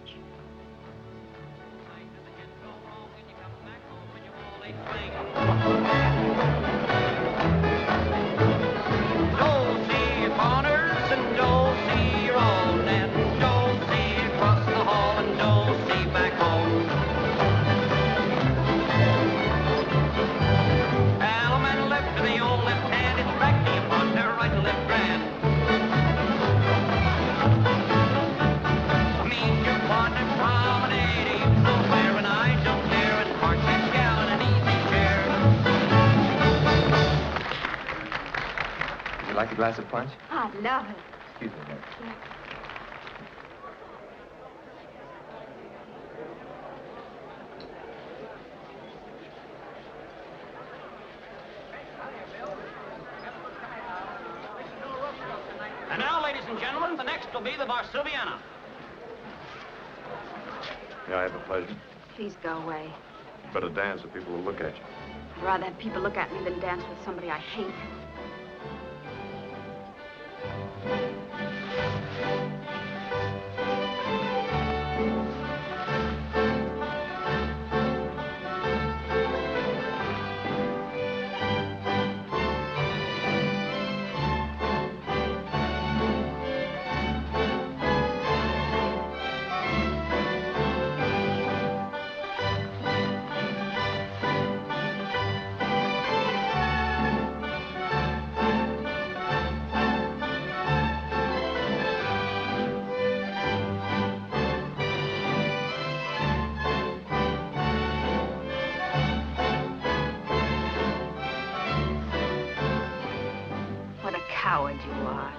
Like a glass of punch? I'd love it. Excuse me, ma'am. Yeah. And now, ladies and gentlemen, the next will be the Varsuviana. Yeah, I have the pleasure. Please go away. Better dance so people will look at you. I'd rather have people look at me than dance with somebody I hate. Coward you are.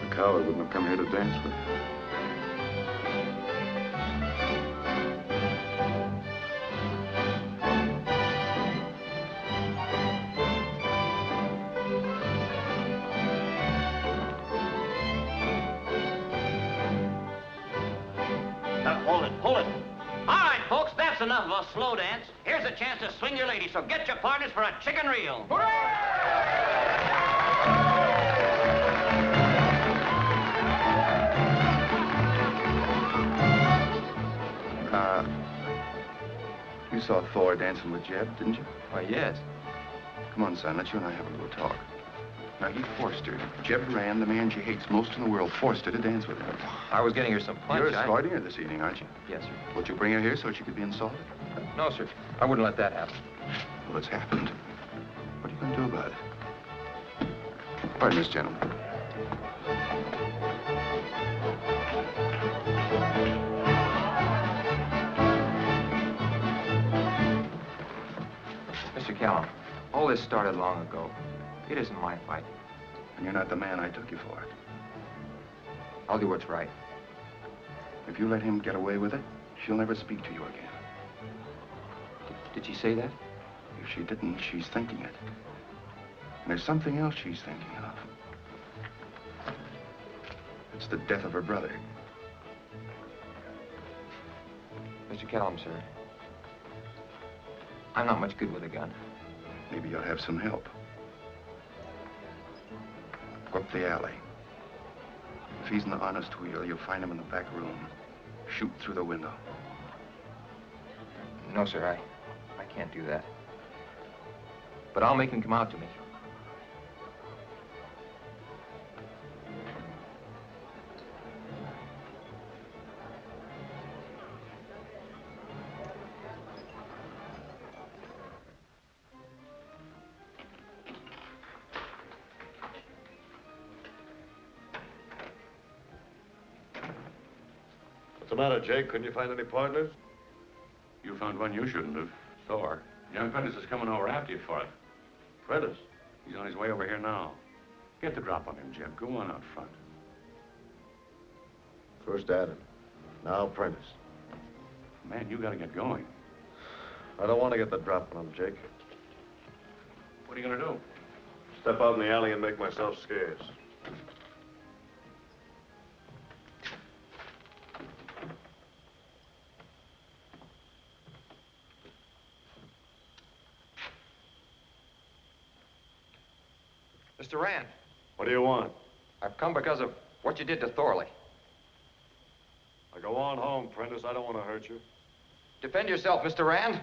A coward wouldn't have come here to dance with you. Now, hold it, hold it. All right, folks, that's enough of a slow dance. Here's a chance to swing your lady, so get your partners for a chicken reel. You saw Thor dancing with Jeb, didn't you? Why, yes. Come on, son, let you and I have a little talk. Now, he forced her. Jeb Rand, the man she hates most in the world, forced her to dance with him. I was getting her some punch. You're escorting her this evening, aren't you? Yes, sir. Would you bring her here so she could be insulted? No, sir. I wouldn't let that happen. Well, it's happened. What are you going to do about it? Pardon this, gentlemen. Mr. Callum, all this started long ago. It isn't my fight. And you're not the man I took you for. I'll do what's right. If you let him get away with it, she'll never speak to you again. Did she say that? If she didn't, she's thinking it. And there's something else she's thinking of. It's the death of her brother. Mr. Callum, sir, I'm not much good with a gun. Maybe you'll have some help. Go up the alley. If he's in the honest wheel, you'll find him in the back room. Shoot through the window. No, sir, I can't do that. But I'll make him come out to me. What's the matter, Jake? Couldn't you find any partners? You found one you shouldn't have. Thor. Young Prentice is coming over after you for it. Prentice? He's on his way over here now. Get the drop on him, Jeb. Go on out front. First Adam, now Prentice. Man, you gotta get going. I don't want to get the drop on him, Jake. What are you gonna do? Step out in the alley and make myself scarce. Mr. Rand. What do you want? I've come because of what you did to Thorley. I go on home, Prentice. I don't want to hurt you. Defend yourself, Mr. Rand.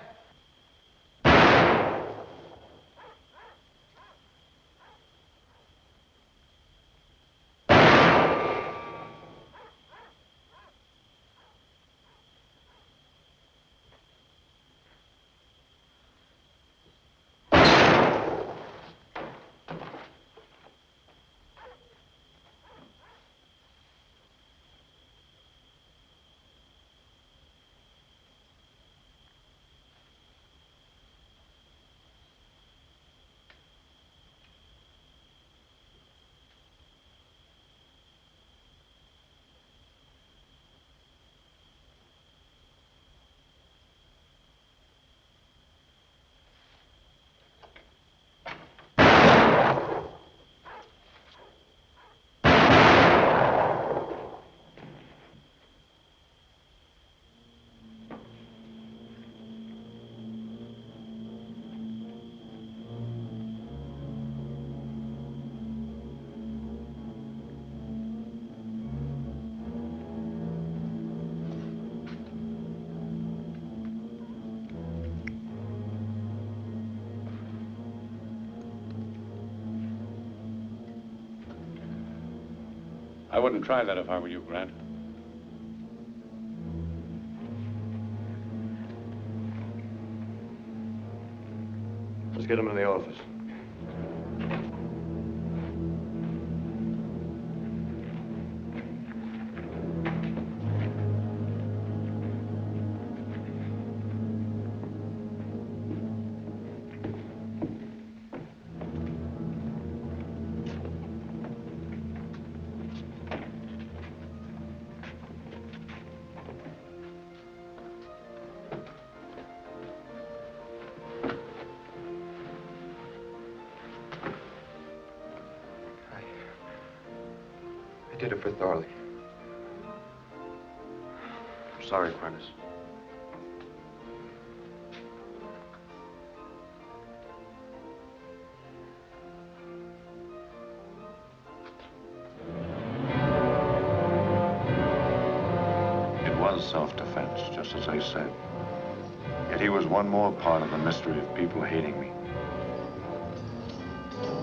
I wouldn't try that if I were you, Grant. Let's get him in the office. I did it for Thorley. I'm sorry, Prentice. It was self-defense, just as I said. Yet he was one more part of the mystery of people hating me.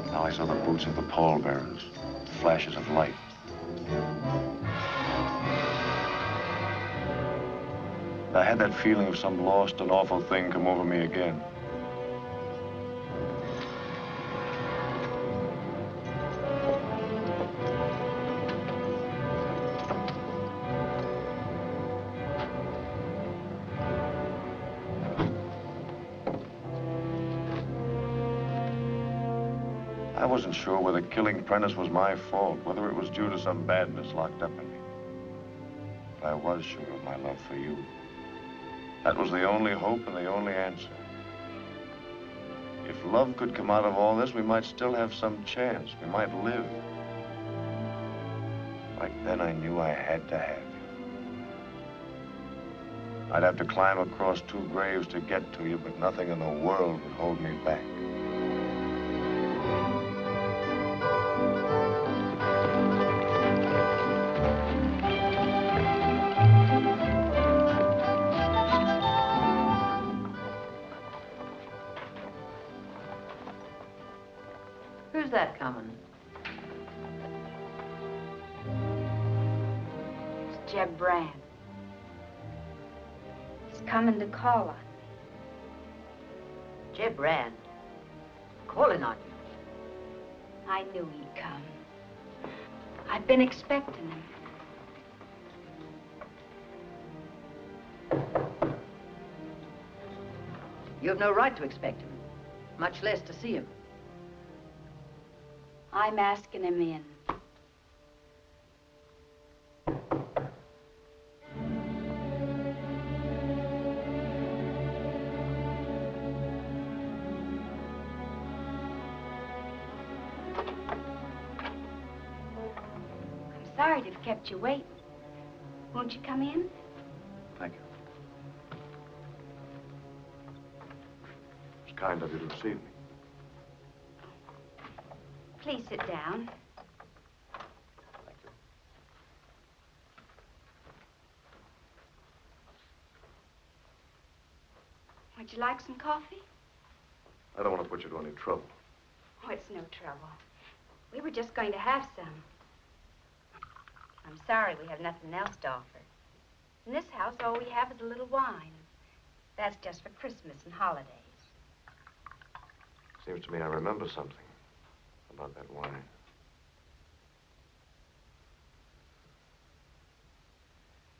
Now I saw the boots of the pallbearers, flashes of light. I had that feeling of some lost and awful thing come over me again. I wasn't sure whether killing Prentice was my fault, whether it was due to some badness locked up in me. But I was sure of my love for you. That was the only hope and the only answer. If love could come out of all this, we might still have some chance. We might live. Like then I knew I had to have you. I'd have to climb across 2 graves to get to you, but nothing in the world would hold me back. Who's that coming? It's Jeb Brand. He's coming to call on me. Jeb Brand? Calling on you? I knew he'd come. I've been expecting him. You have no right to expect him, much less to see him. I'm asking him in. I'm sorry to have kept you waiting. Won't you come in? Thank you. It's kind of you to receive me. Please sit down. Thank you. Would you like some coffee? I don't want to put you to any trouble. Oh, it's no trouble. We were just going to have some. I'm sorry we have nothing else to offer. In this house, all we have is a little wine. That's just for Christmas and holidays. Seems to me I remember something about that wine.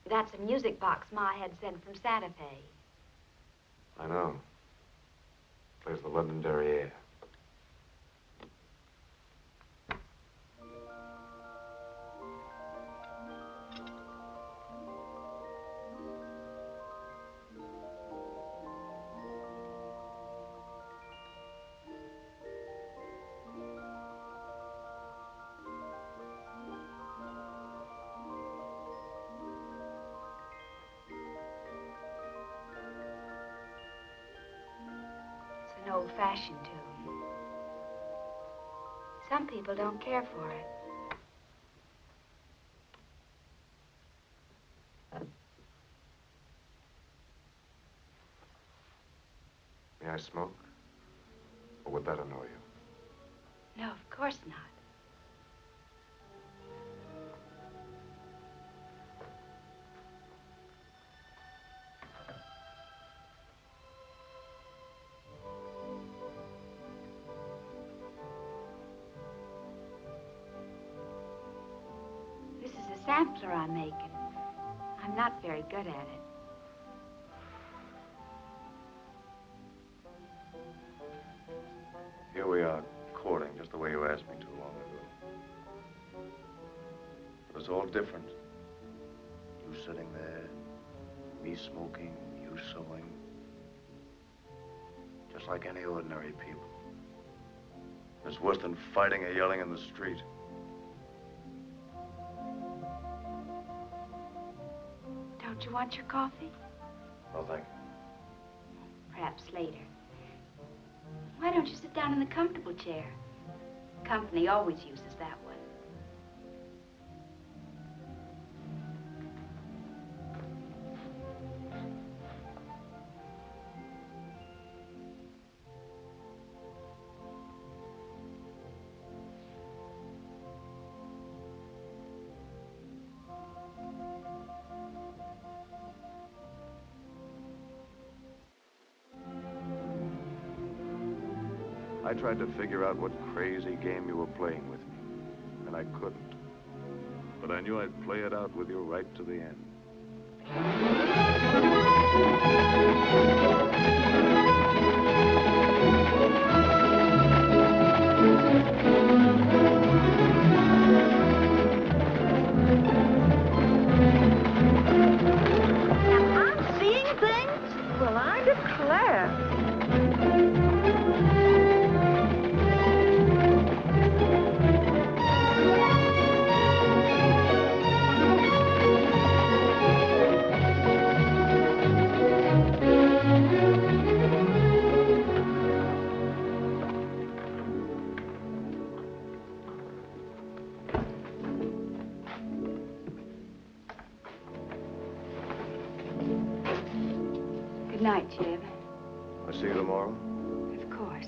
That's a music box Ma had sent from Santa Fe. I know. Plays the Londonderry air. It's an old-fashioned tune. Some people don't care for it. May I smoke? Or would that annoy you? No, of course not. sampler I'm making. I'm not very good at it. Here we are, courting just the way you asked me to long ago. But it's all different. You sitting there, me smoking, you sewing. Just like any ordinary people. It's worse than fighting or yelling in the street. Don't you want your coffee? No, thank you. Perhaps later. Why don't you sit down in the comfortable chair? Company always uses that one. I tried to figure out what crazy game you were playing with me, and I couldn't. But I knew I'd play it out with you right to the end. Am I seeing things? Well, I declare. Good night, Jeb. I'll see you tomorrow. Of course.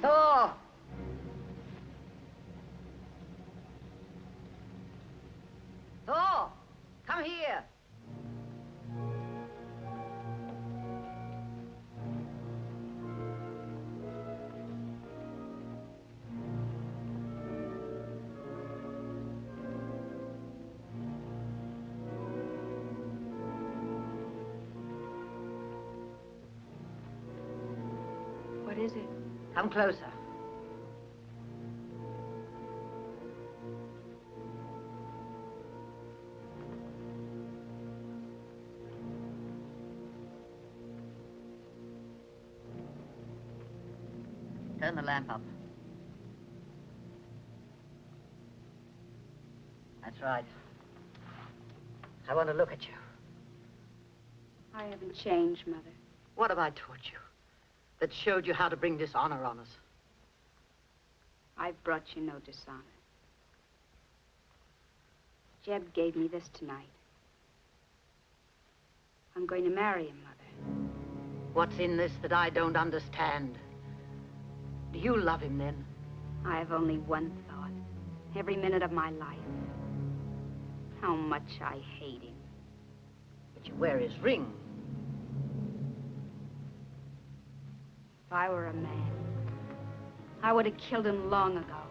Thor! Thor! Come here! What is it? Come closer. Turn the lamp up. That's right. I want to look at you. I haven't changed, Mother. What have I taught you that showed you how to bring dishonor on us? I've brought you no dishonor. Jeb gave me this tonight. I'm going to marry him, Mother. What's in this that I don't understand? Do you love him, then? I have only one thought, every minute of my life. How much I hate him. But you wear his ring. If I were a man, I would have killed him long ago,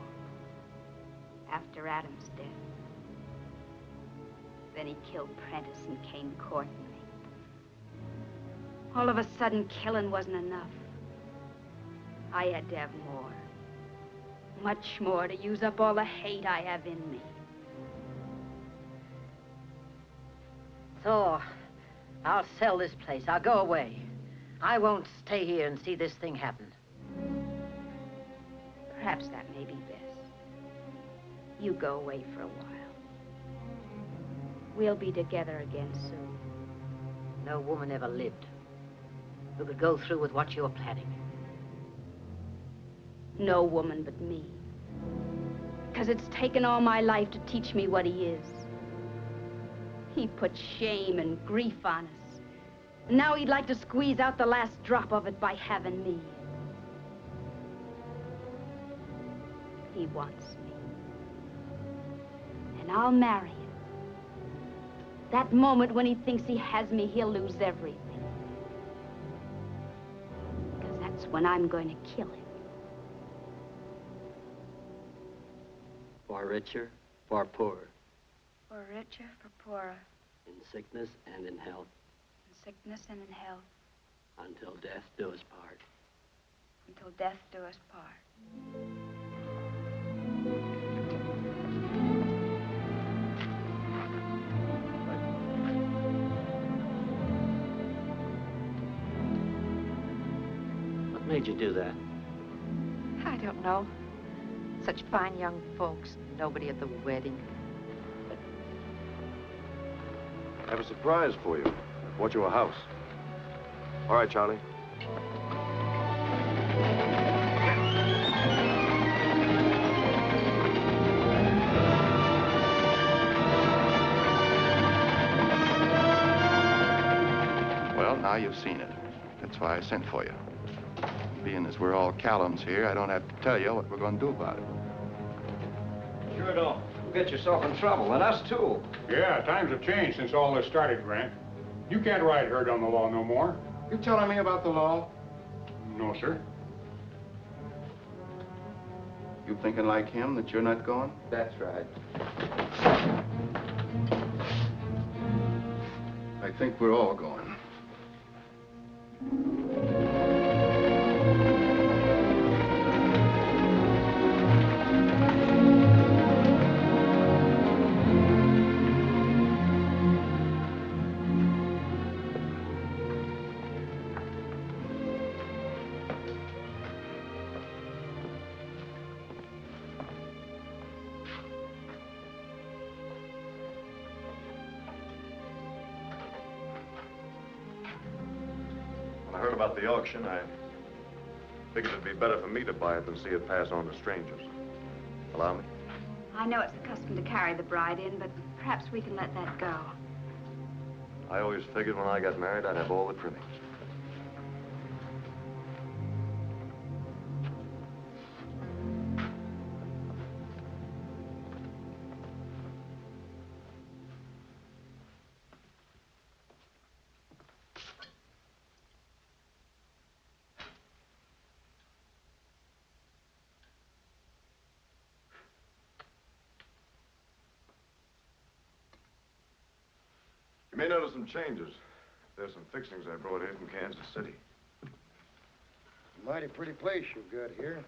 after Adam's death. Then he killed Prentice and came courting me. All of a sudden, killing wasn't enough. I had to have more. Much more to use up all the hate I have in me. Thor, I'll sell this place. I'll go away. I won't stay here and see this thing happen. Perhaps that may be best. You go away for a while. We'll be together again soon. No woman ever lived who could go through with what you're planning. No woman but me. Because it's taken all my life to teach me what he is. He put shame and grief on us. And now he'd like to squeeze out the last drop of it by having me. he wants me. And I'll marry him. That moment when he thinks he has me, he'll lose everything. Because that's when I'm going to kill him. For richer, for poorer. For richer, for poorer. In sickness and in health. In sickness and in health. Until death do us part. Until death do us part. What made you do that? I don't know. Such fine young folks, nobody at the wedding. I have a surprise for you. I bought you a house. All right, Charlie. Well, now you've seen it. That's why I sent for you. Being as we're all Callums here, I don't have to tell you what we're going to do about it. Sure don't. You'll get yourself in trouble, and us too. Yeah, times have changed since all this started, Grant. You can't ride herd on the law no more. You telling me about the law? No, sir. You thinking like him that you're not going? That's right. I think we're all going. When I heard about the auction, I figured it'd be better for me to buy it than see it pass on to strangers. Allow me? I know it's the custom to carry the bride in, but perhaps we can let that go. I always figured when I got married, I'd have all the trimmings. You may notice some changes. There's some fixings I brought in from Kansas City. Mighty pretty place you've got here.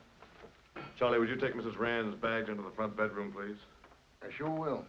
Charlie, would you take Mrs. Rand's bags into the front bedroom, please? I sure will.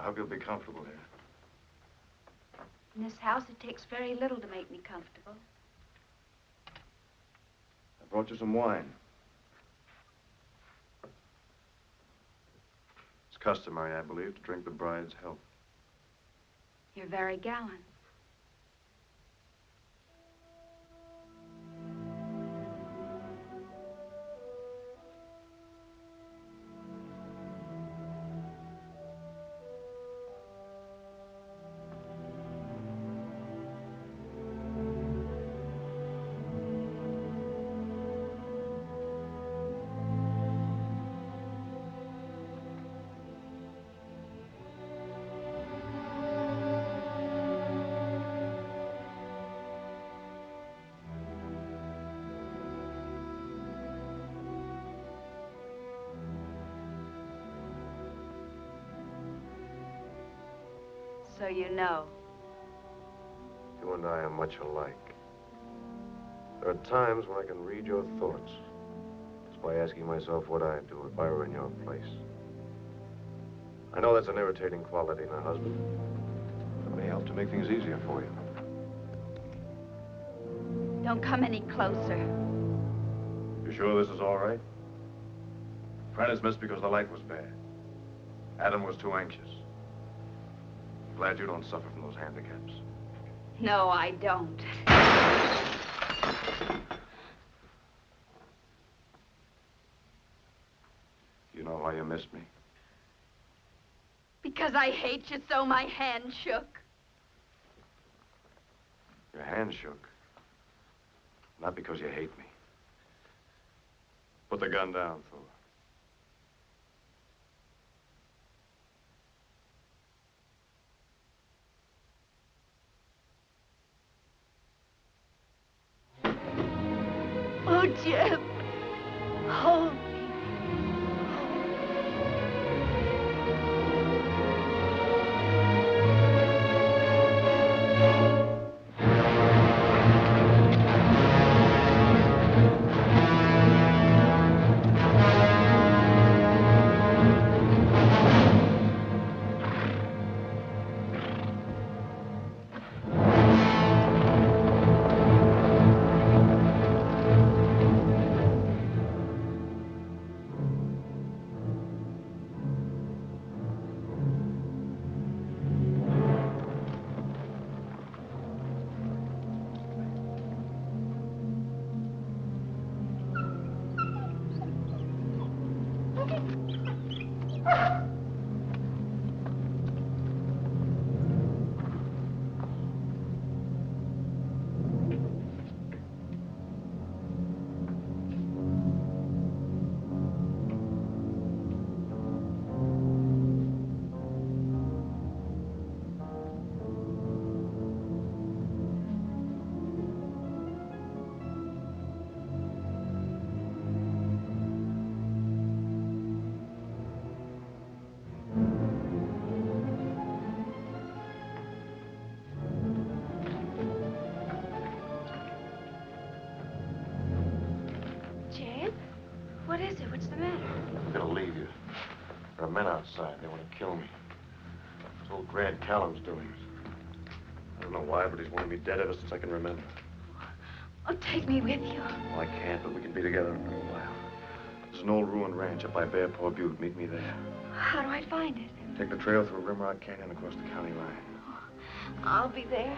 I hope you'll be comfortable here. In this house, it takes very little to make me comfortable. I brought you some wine. It's customary, I believe, to drink the bride's health. You're very gallant. So you know. You and I are much alike. There are times when I can read your thoughts. Just by asking myself what I'd do if I were in your place. I know that's an irritating quality in a husband. It may help to make things easier for you. Don't come any closer. You sure this is all right? Prentice missed because the light was bad. Adam was too anxious. Glad you don't suffer from those handicaps. No, I don't. You know why you missed me? Because I hate you so my hand shook. Your hand shook. Not because you hate me. Put the gun down, Thor. Oh, Jim. Hold me. What is it? What's the matter? I'm gonna leave you. There are men outside. They want to kill me. It's old Grant Callum's doings. I don't know why, but he's wanted me dead ever since I can remember. Oh, take me with you. Well, I can't, but we can be together for a while. There's an old ruined ranch up by Bear Paw Butte. Meet me there. How do I find it? Take the trail through Rimrock Canyon across the county line. I'll be there.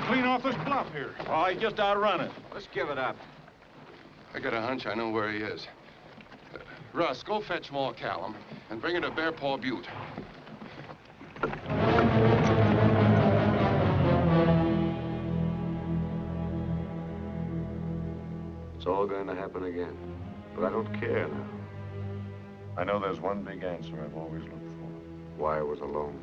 clean off this bluff here. Oh, he's just outrun us. Let's give it up. I got a hunch I know where he is. Russ, go fetch more Callum and bring it to Bear Paw Butte. It's all going to happen again. But I don't care now. I know there's one big answer I've always looked for. Why I was alone.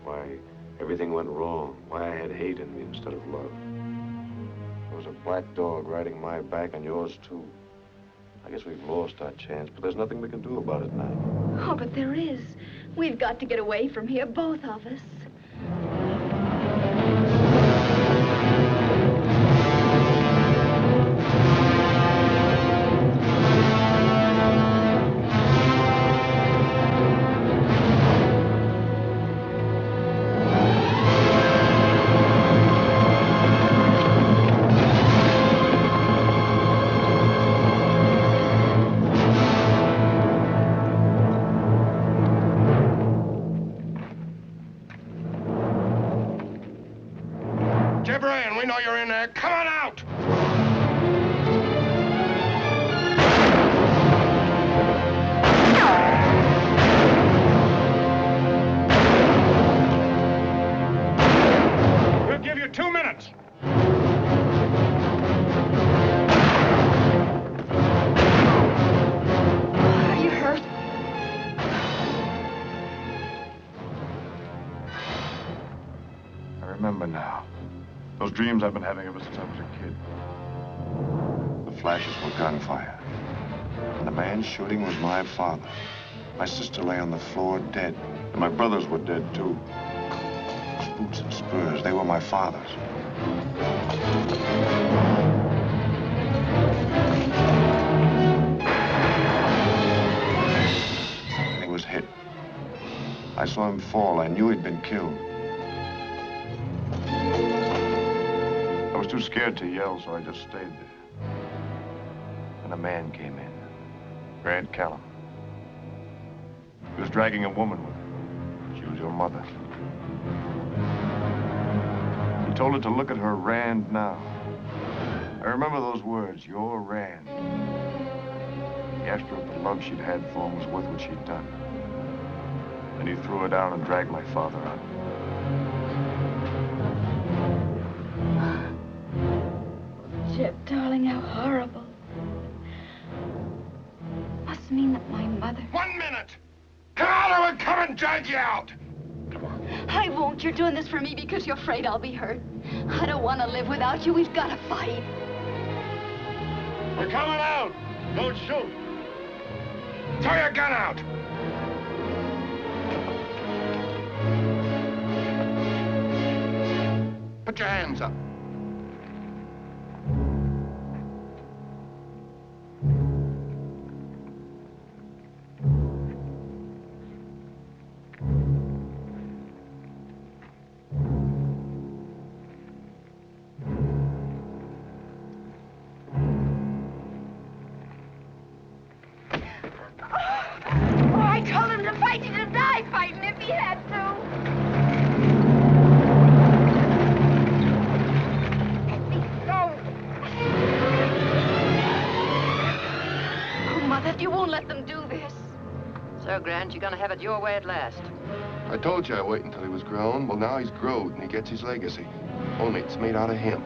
Why everything went wrong. Why I had hate in me instead of love. There was a black dog riding my back and yours too. I guess we've lost our chance, but there's nothing we can do about it now. Oh, but there is. We've got to get away from here, both of us. We know you're in there. Come on out! We'll give you 2 minutes. Are you hurt? I remember now. Those dreams I've been having ever since I was a kid. The flashes were gunfire. And the man shooting was my father. My sister lay on the floor dead. And my brothers were dead, too. Those boots and spurs, they were my father's. And he was hit. I saw him fall. I knew he'd been killed. I was too scared to yell, so I just stayed there. And a man came in. Grant Callum. He was dragging a woman with him. She was your mother. He told her to look at her Rand now. I remember those words, your Rand. He asked her if the love she'd had for him was worth what she'd done. Then he threw her down and dragged my father out. Jeb, darling, how horrible. Must mean that my mother... 1 minute! Come out or we'll come and drag you out! I won't. You're doing this for me because you're afraid I'll be hurt. I don't want to live without you. We've got to fight. We're coming out! Don't shoot! Throw your gun out! Put your hands up. You're gonna have it your way at last. I told you I'd wait until he was grown. Well, now he's growed and he gets his legacy. Only it's made out of hemp.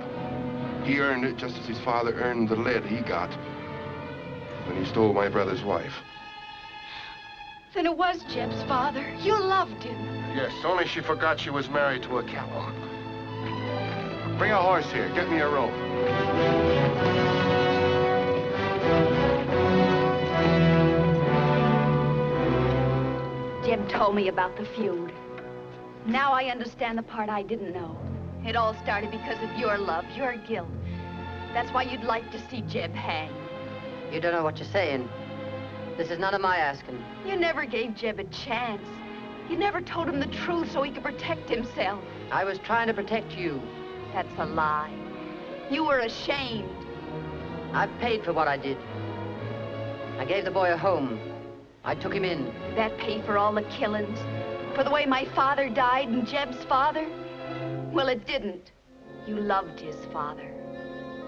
He earned it just as his father earned the lead he got when he stole my brother's wife. Then it was Jeb's father. You loved him. Yes, only she forgot she was married to a Callum. Bring a horse here. Get me a rope. Jeb told me about the feud. Now I understand the part I didn't know. It all started because of your love, your guilt. That's why you'd like to see Jeb hang. You don't know what you're saying. This is none of my asking. You never gave Jeb a chance. You never told him the truth so he could protect himself. I was trying to protect you. That's a lie. You were ashamed. I've paid for what I did. I gave the boy a home. I took him in. Did that pay for all the killings? For the way my father died and Jeb's father? Well, it didn't. You loved his father.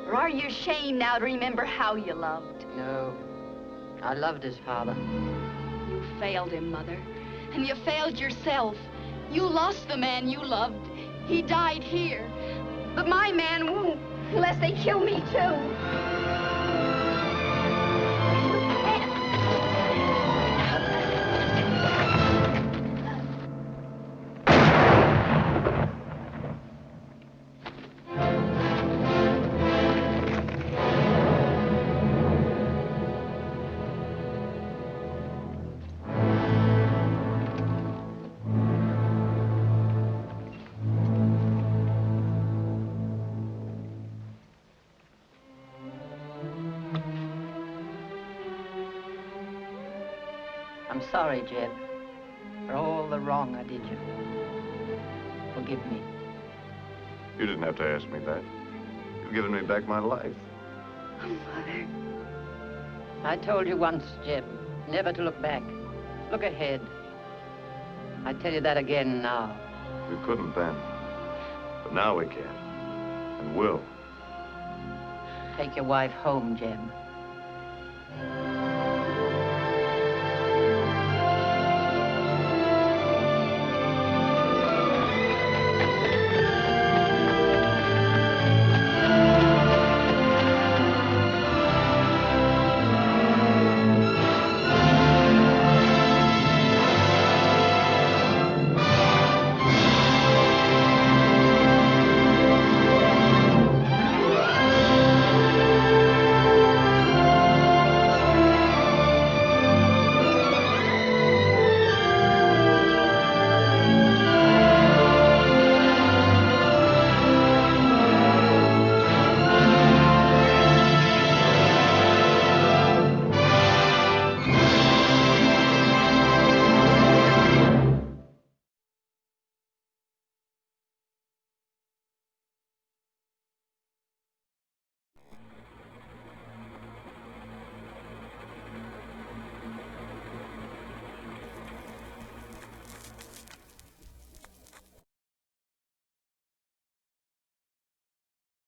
Or are you ashamed now to remember how you loved? No, I loved his father. You failed him, Mother. And you failed yourself. You lost the man you loved. He died here. But my man won't, unless they kill me too. I'm sorry, Jeb, for all the wrong I did you. Forgive me. You didn't have to ask me that. You've given me back my life. Mother. I told you once, Jeb, never to look back. Look ahead. I tell you that again now. We couldn't then. But now we can. And will. Take your wife home, Jeb.